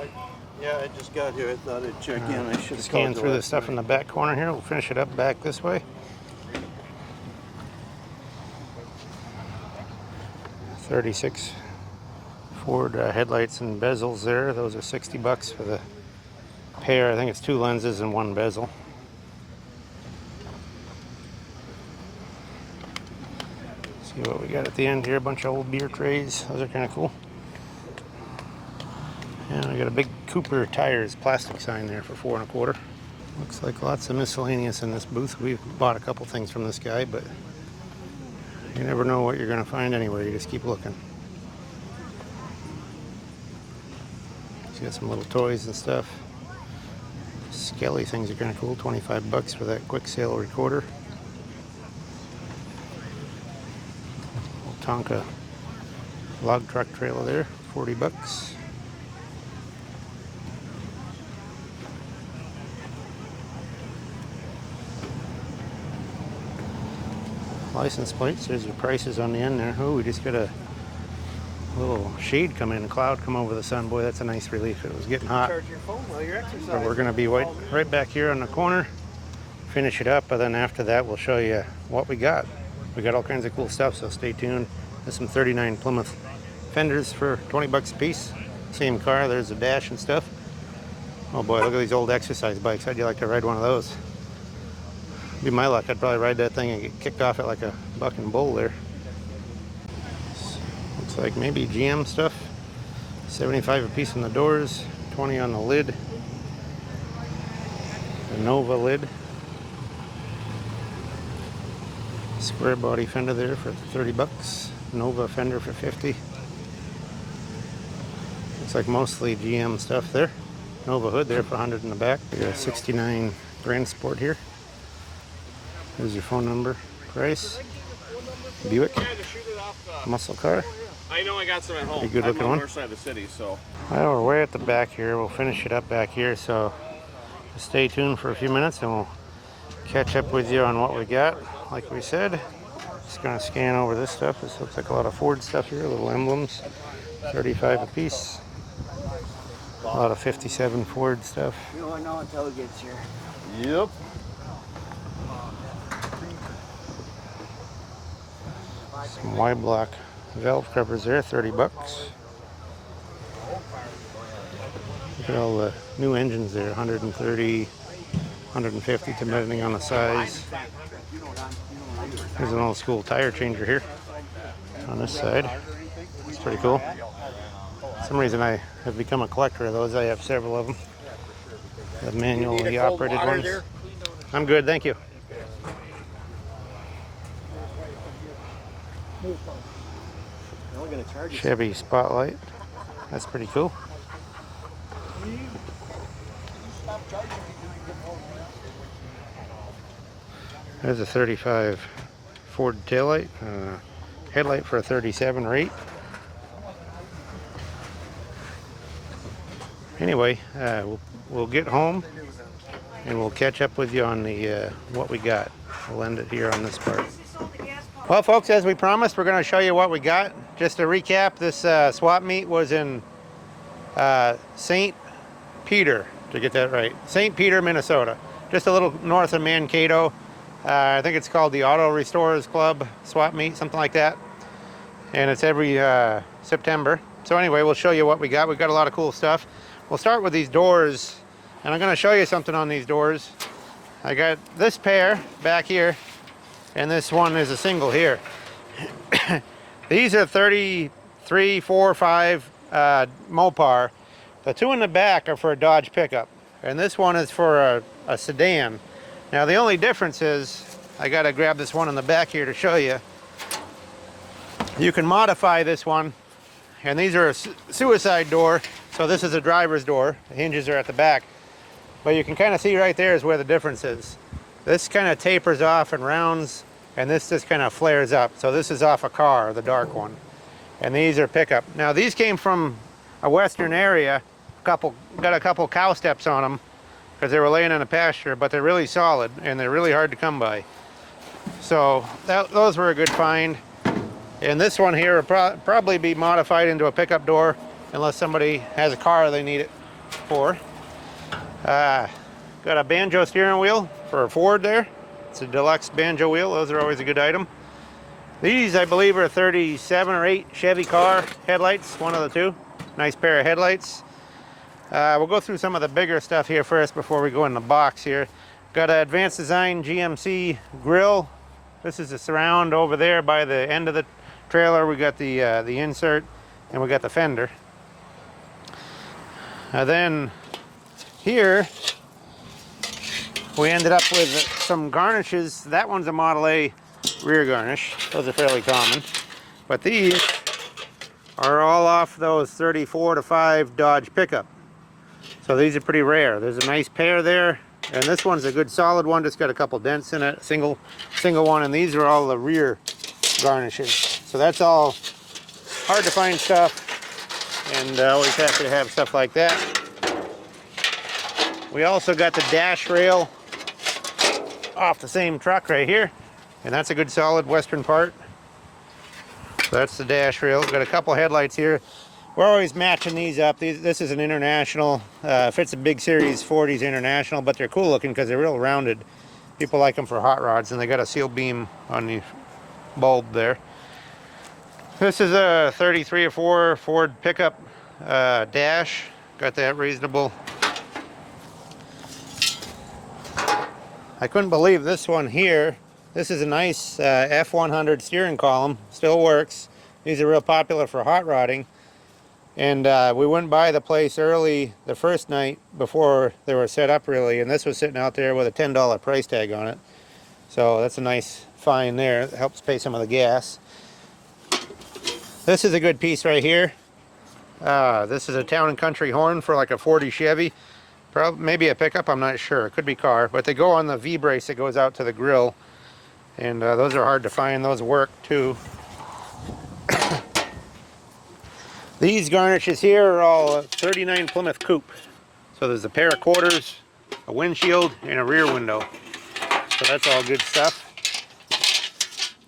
Yeah, I just got here. I thought I'd check in. I should Scan through the stuff in the back corner here. We'll finish it up back this way. 36 Ford headlights and bezels there. Those are 60 bucks for the pair. I think it's 2 lenses and 1 bezel. See what we got at the end here. A bunch of old beer trays. Those are kind of cool. And I got a big Cooper Tires plastic sign there for 4 1/4. Looks like lots of miscellaneous in this booth. We've bought a couple things from this guy, but you never know what you're going to find anywhere. You just keep looking. He's got some little toys and stuff. Skelly things are kind of cool. 25 bucks for that quick sale recorder. Old Tonka log truck trailer there, 40 bucks. License plates, there's your prices on the end there. Oh, we just got a little shade come in, a cloud come over the sun. Boy, that's a nice relief. It was getting hot. Charge your phone while you're exercising. But we're going to be right back here on the corner, finish it up, and then after that we'll show you what we got. We got all kinds of cool stuff, so stay tuned. There's some 39 Plymouth fenders for 20 bucks a piece. Same car, there's a dash and stuff. Oh boy, look at these old exercise bikes. How'd you like to ride one of those? Be my luck, I'd probably ride that thing and get kicked off it like a bucking bull there. Looks like maybe GM stuff. 75 a piece on the doors, 20 on the lid. The Nova lid. Square body fender there for 30 bucks. Nova fender for 50. Looks like mostly GM stuff there. Nova hood there for 100 in the back. We got a 69 Grand Sport here. There's your phone number, price. Buick, muscle car. I know I got some at home. Pretty good looking one. North side of the city, so. Well, we're way at the back here. We'll finish it up back here, so just stay tuned for a few minutes and we'll catch up with you on what we got. Like we said, just gonna scan over this stuff. This looks like a lot of Ford stuff here, little emblems, 35 a piece. A lot of 57 Ford stuff. You won't know until it gets here. Yep. Some Y-block valve covers there, 30 bucks. Look at all the new engines there, 130, 150 depending on the size. There's an old school tire changer here on this side. It's pretty cool. For some reason I have become a collector of those. I have several of them. The manually operated ones. I'm good, thank you. Chevy Spotlight. That's pretty cool. There's a 35 Ford taillight. Headlight for a 37 rate. Anyway, we'll get home and we'll catch up with you on the what we got. We'll end it here on this part. Well, folks, as we promised, we're going to show you what we got. Just to recap, this swap meet was in St. Peter, to get that right. St. Peter, Minnesota. Just a little north of Mankato. I think it's called the Auto Restorers Club swap meet, something like that. And it's every September. So anyway, we'll show you what we got. We've got a lot of cool stuff. We'll start with these doors. And I'm going to show you something on these doors. I got this pair back here. And this one is a single here. These are 33, 4, 5 Mopar. The two in the back are for a Dodge pickup. And this one is for a sedan. Now the only difference is, I gotta grab this one in the back here to show you. You can modify this one. And these are a suicide door. So this is a driver's door. The hinges are at the back. But you can kind of see right there is where the difference is. This kind of tapers off and rounds, and this just kind of flares up. So this is off a car, the dark one. And these are pickup. Now these came from a western area. Got a couple cow steps on them because they were laying in a pasture, but they're really solid and they're really hard to come by. So those were a good find. And this one here will probably be modified into a pickup door unless somebody has a car they need it for. Got a banjo steering wheel for a Ford there. It's a deluxe banjo wheel. Those are always a good item. These, I believe, are 37 or 8 Chevy car headlights, one of the two. Nice pair of headlights. We'll go through some of the bigger stuff here first before we go in the box here. Got an Advanced Design GMC grill. This is the surround over there by the end of the trailer. We got the insert, and we got the fender. Then here we ended up with some garnishes. That one's a Model A rear garnish. Those are fairly common. But these are all off those 34-5 Dodge pickup. So these are pretty rare. There's a nice pair there, and this one's a good solid one, just got a couple dents in it, single one, and these are all the rear garnishes. So that's all hard to find stuff, and always happy to have stuff like that. We also got the dash rail off the same truck right here, and that's a good solid Western part. So that's the dash rail. We've got a couple headlights here. We're always matching these up. This is an International. Fits a big Series 40s International, but they're cool looking because they're real rounded. People like them for hot rods, and they got a seal beam on the bulb there. This is a 33-4 Ford pickup dash. Got that reasonable. I couldn't believe this one here. This is a nice F100 steering column. Still works. These are real popular for hot rodding. And we went by the place early the first night before they were set up really, and this was sitting out there with a $10 price tag on it. So that's a nice find there. It helps pay some of the gas. This is a good piece right here. This is a Town & Country horn for like a 40 Chevy. Probably, maybe a pickup, I'm not sure. It could be car, but they go on the V-brace that goes out to the grill. And those are hard to find. Those work too. These garnishes here are all 39 Plymouth Coupe. So there's a pair of quarters, a windshield, and a rear window. So that's all good stuff.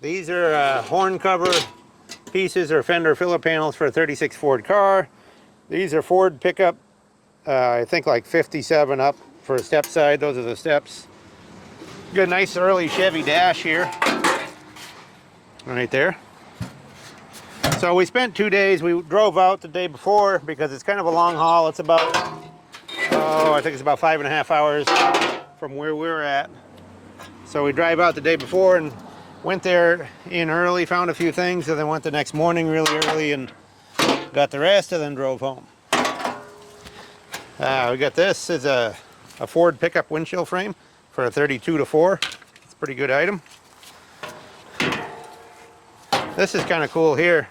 These are horn cover pieces or fender filler panels for a 36 Ford car. These are Ford pickup, I think like 57 up for a step side. Those are the steps. Got a nice early Chevy dash here. Right there. So we spent 2 days. We drove out the day before because it's kind of a long haul. It's about, I think it's about 5.5 hours from where we're at. So we drive out the day before and went there in early, found a few things, and then went the next morning really early and got the rest, and then drove home. We got this is a Ford pickup windshield frame for a 32-4. It's a pretty good item. This is kind of cool here.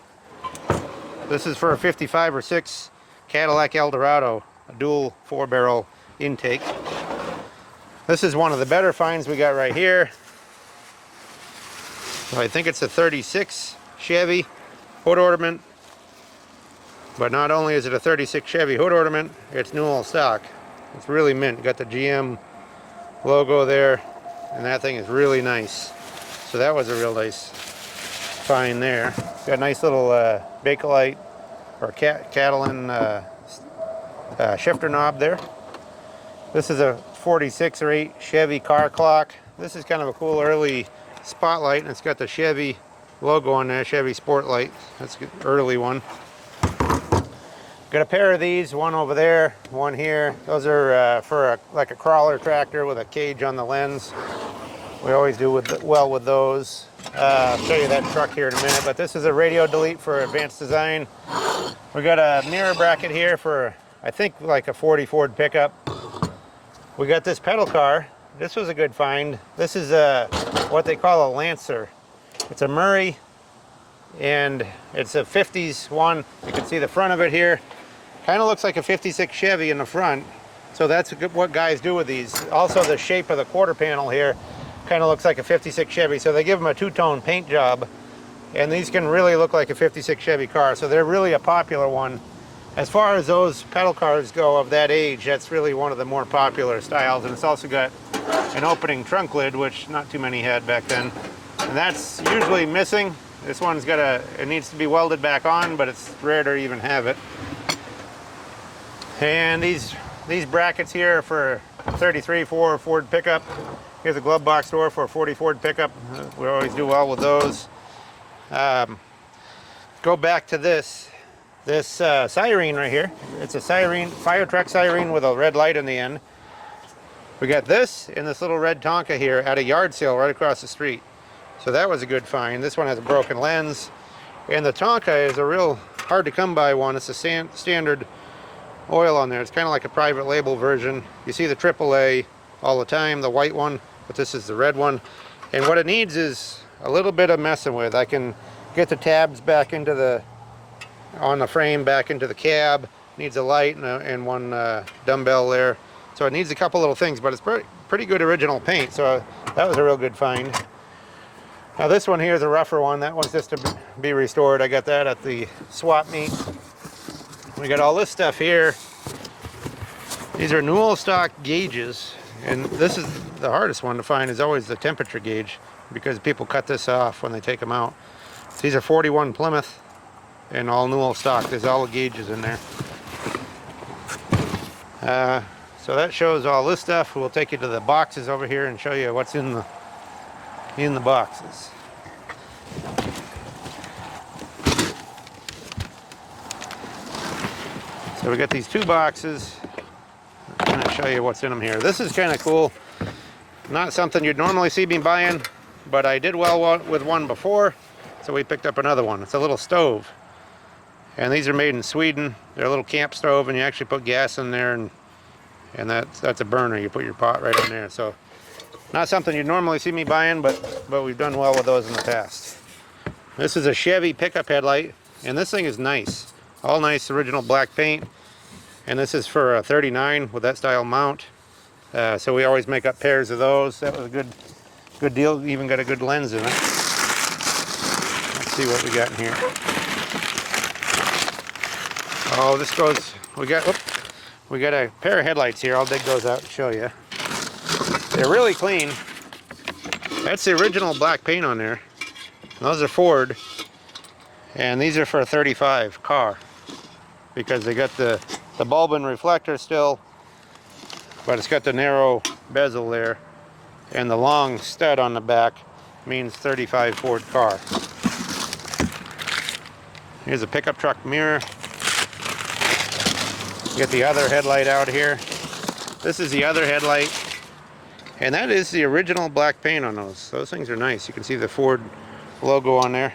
This is for a 55 or 6 Cadillac Eldorado, a dual 4-barrel intake. This is one of the better finds we got right here. So I think it's a 36 Chevy hood ornament. But not only is it a 36 Chevy hood ornament, it's new all stock. It's really mint. Got the GM logo there, and that thing is really nice. So that was a real nice find there. Got a nice little Bakelite or Catalan shifter knob there. This is a 46 or 8 Chevy car clock. This is kind of a cool early spotlight, and it's got the Chevy logo on there, Chevy Sportlight. That's an early one. Got a pair of these, one over there, one here. Those are for like a crawler tractor with a cage on the lens. We always do well with those. I'll show you that truck here in a minute, but this is a radio delete for Advanced Design. We got a mirror bracket here for, I think, like a 40 Ford pickup. We got this pedal car. This was a good find. This is what they call a Lancer. It's a Murray, and it's a 50s one. You can see the front of it here. Kind of looks like a 56 Chevy in the front. So that's what guys do with these. Also, the shape of the quarter panel here kind of looks like a 56 Chevy. So they give them a two-tone paint job, and these can really look like a 56 Chevy car. So they're really a popular one. As far as those pedal cars go of that age, that's really one of the more popular styles. And it's also got an opening trunk lid, which not too many had back then. And that's usually missing. This one's got it needs to be welded back on, but it's rare to even have it. And these brackets here are for 33-4 Ford pickup. Here's a glove box door for a 40 Ford pickup. We always do well with those. Go back to this siren right here. It's a siren, fire truck siren with a red light in the end. We got this and this little red Tonka here at a yard sale right across the street. So that was a good find. This one has a broken lens. And the Tonka is a real hard to come by one. It's a standard oil on there. It's kind of like a private label version. You see the AAA all the time, the white one, but this is the red one. And what it needs is a little bit of messing with. I can get the tabs back into on the frame, back into the cab. Needs a light and one dumbbell there. So it needs a couple little things, but it's pretty good original paint. So that was a real good find. Now this one here is a rougher one. That one's just to be restored. I got that at the swap meet. We got all this stuff here. These are Newell stock gauges, and this is the hardest one to find, is always the temperature gauge, because people cut this off when they take them out. These are 41 Plymouth and all Newell stock. There's all the gauges in there. So that shows all this stuff. We'll take you to the boxes over here and show you what's in the boxes. So we got these two boxes. I'm going to show you what's in them here. This is kind of cool. Not something you'd normally see me buying, but I did well with one before, so we picked up another one. It's a little stove. And these are made in Sweden. They're a little camp stove, and you actually put gas in there, and that's a burner. You put your pot right in there. So not something you'd normally see me buying, but we've done well with those in the past. This is a Chevy pickup headlight, and this thing is nice. All nice original black paint. And this is for a 39 with that style mount. So we always make up pairs of those. That was a good deal. Even got a good lens in it. Let's see what we got in here. Oh, this goes, we got a pair of headlights here. I'll dig those out and show you. They're really clean. That's the original black paint on there. Those are Ford. And these are for a 35 car, because they got the bulb and reflector still, but it's got the narrow bezel there, and the long stud on the back means 35 Ford car. Here's a pickup truck mirror. Get the other headlight out here. This is the other headlight, and that is the original black paint on those. Those things are nice. You can see the Ford logo on there.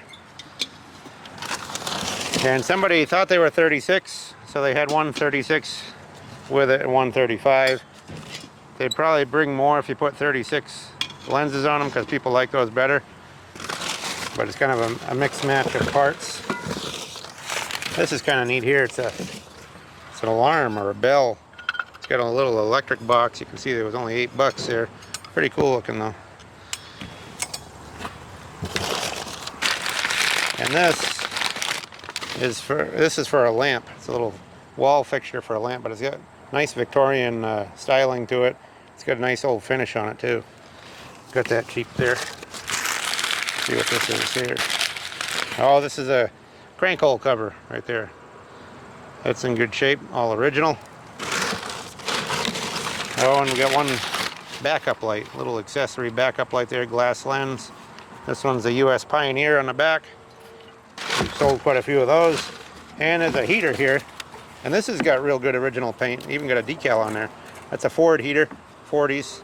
And somebody thought they were 36, so they had one 36 with it and one 35. They'd probably bring more if you put 36 lenses on them, because people like those better. But it's kind of a mixed match of parts. This is kind of neat here. It's an alarm or a bell. It's got a little electric box. You can see there was only $8 there. Pretty cool looking though. And this is for a lamp. It's a little wall fixture for a lamp, but it's got nice Victorian styling to it. It's got a nice old finish on it too. Got that cheap there. Let's see what this is here. Oh, this is a crank hole cover right there. That's in good shape, all original. Oh, and we got one backup light, a little accessory backup light there, glass lens. This one's a US Pioneer on the back. We've sold quite a few of those. And there's a heater here. And this has got real good original paint. Even got a decal on there. That's a Ford heater, 40s.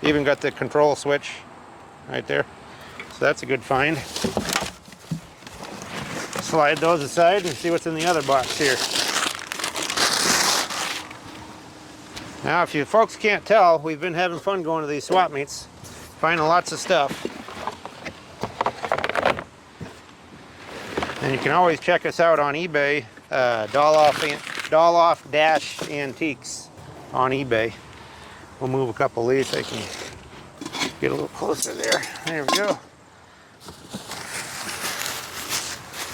Even got the control switch right there. So that's a good find. Slide those aside and see what's in the other box here. Now, if you folks can't tell, we've been having fun going to these swap meets, finding lots of stuff. And you can always check us out on eBay, Doloff-Antiques on eBay. We'll move a couple of these so I can get a little closer there. There we go.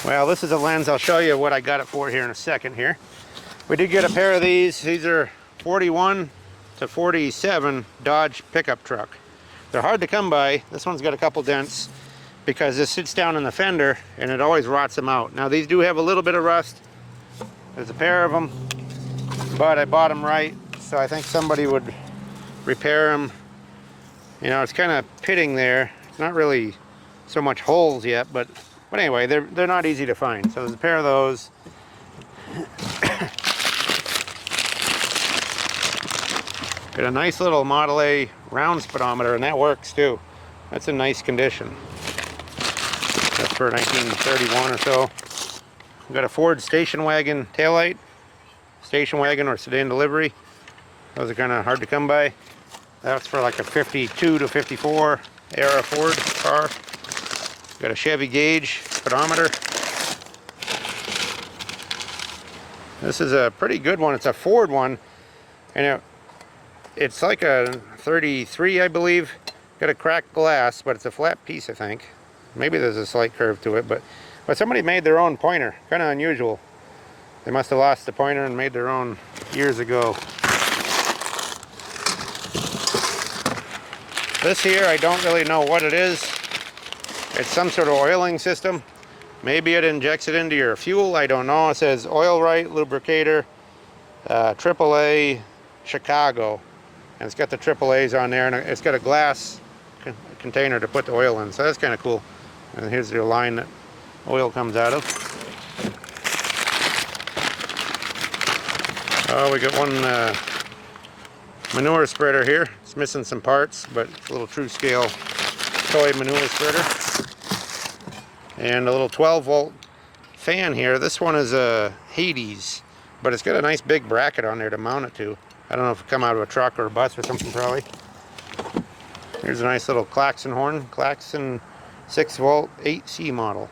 Well, this is a lens. I'll show you what I got it for here in a second here. We did get a pair of these. These are 41 to 47 Dodge pickup truck. They're hard to come by. This one's got a couple dents because this sits down in the fender and it always rots them out. Now these do have a little bit of rust. There's a pair of them, but I bought them right, so I think somebody would repair them. You know, it's kind of pitting there. It's not really so much holes yet, but anyway, they're not easy to find. So there's a pair of those. Got a nice little Model A round speedometer, and that works too. That's in nice condition. That's for 1931 or so. We've got a Ford station wagon taillight, station wagon or sedan delivery. Those are kind of hard to come by. That's for like a 52 to 54 era Ford car. Got a Chevy gauge speedometer. This is a pretty good one. It's a Ford one, and it's like a 33, I believe. Got a cracked glass, but it's a flat piece, I think. Maybe there's a slight curve to it, but somebody made their own pointer. Kind of unusual. They must have lost the pointer and made their own years ago. This here, I don't really know what it is. It's some sort of oiling system. Maybe it injects it into your fuel. I don't know. It says Oil Right Lubricator, AAA Chicago. And it's got the AAAs on there, and it's got a glass container to put the oil in. So that's kind of cool. And here's your line that oil comes out of. Oh, we got one manure spreader here. It's missing some parts, but it's a little true scale toy manure spreader. And a little 12-volt fan here. This one is a Hades, but it's got a nice big bracket on there to mount it to. I don't know if it come out of a truck or a bus or something, probably. Here's a nice little klaxon horn. Klaxon 6-volt 8C model.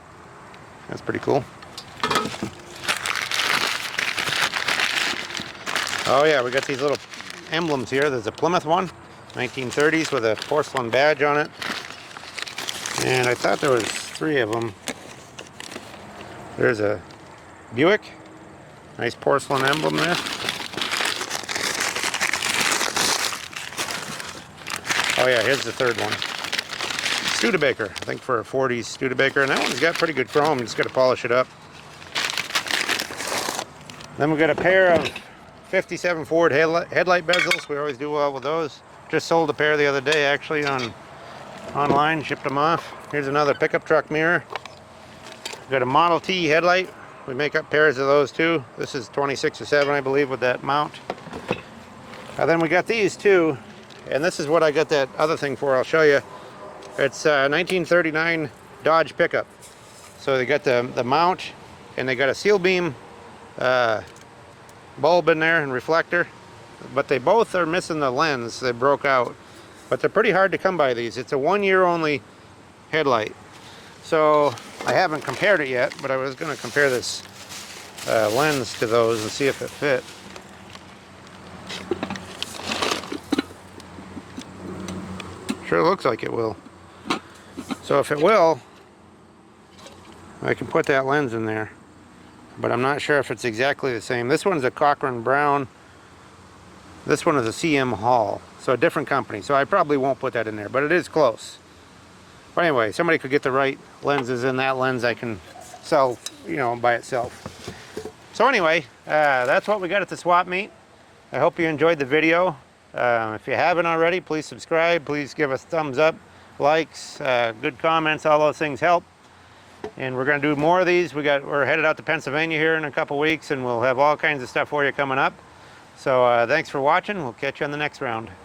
That's pretty cool. Oh yeah, we got these little emblems here. There's a Plymouth one, 1930s, with a porcelain badge on it. And I thought there was 3 of them. There's a Buick. Nice porcelain emblem there. Oh yeah, here's the 3rd one. Studebaker, I think for a 40s Studebaker. And that one's got pretty good chrome. You just got to polish it up. Then we got a pair of 57 Ford headlight bezels. We always do well with those. Just sold a pair the other day, actually, online. Shipped them off. Here's another pickup truck mirror. Got a Model T headlight. We make up pairs of those too. This is 26 or 7, I believe, with that mount. Then we got these too. And this is what I got that other thing for. I'll show you. It's a 1939 Dodge pickup. So they got the mount, and they got a seal beam bulb in there and reflector. But they both are missing the lens. They broke out. But they're pretty hard to come by, these. It's a 1-year only headlight. So I haven't compared it yet, but I was going to compare this lens to those and see if it fit. Sure looks like it will. So if it will, I can put that lens in there. But I'm not sure if it's exactly the same. This one's a Cochrane Brown. This one is a CM Hall. So a different company. So I probably won't put that in there, but it is close. But anyway, somebody could get the right lenses in that lens. I can sell, by itself. So anyway, that's what we got at the swap meet. I hope you enjoyed the video. If you haven't already, please subscribe. Please give us thumbs up, likes, good comments. All those things help. And we're going to do more of these. We're headed out to Pennsylvania here in a couple weeks, and we'll have all kinds of stuff for you coming up. So thanks for watching. We'll catch you on the next round.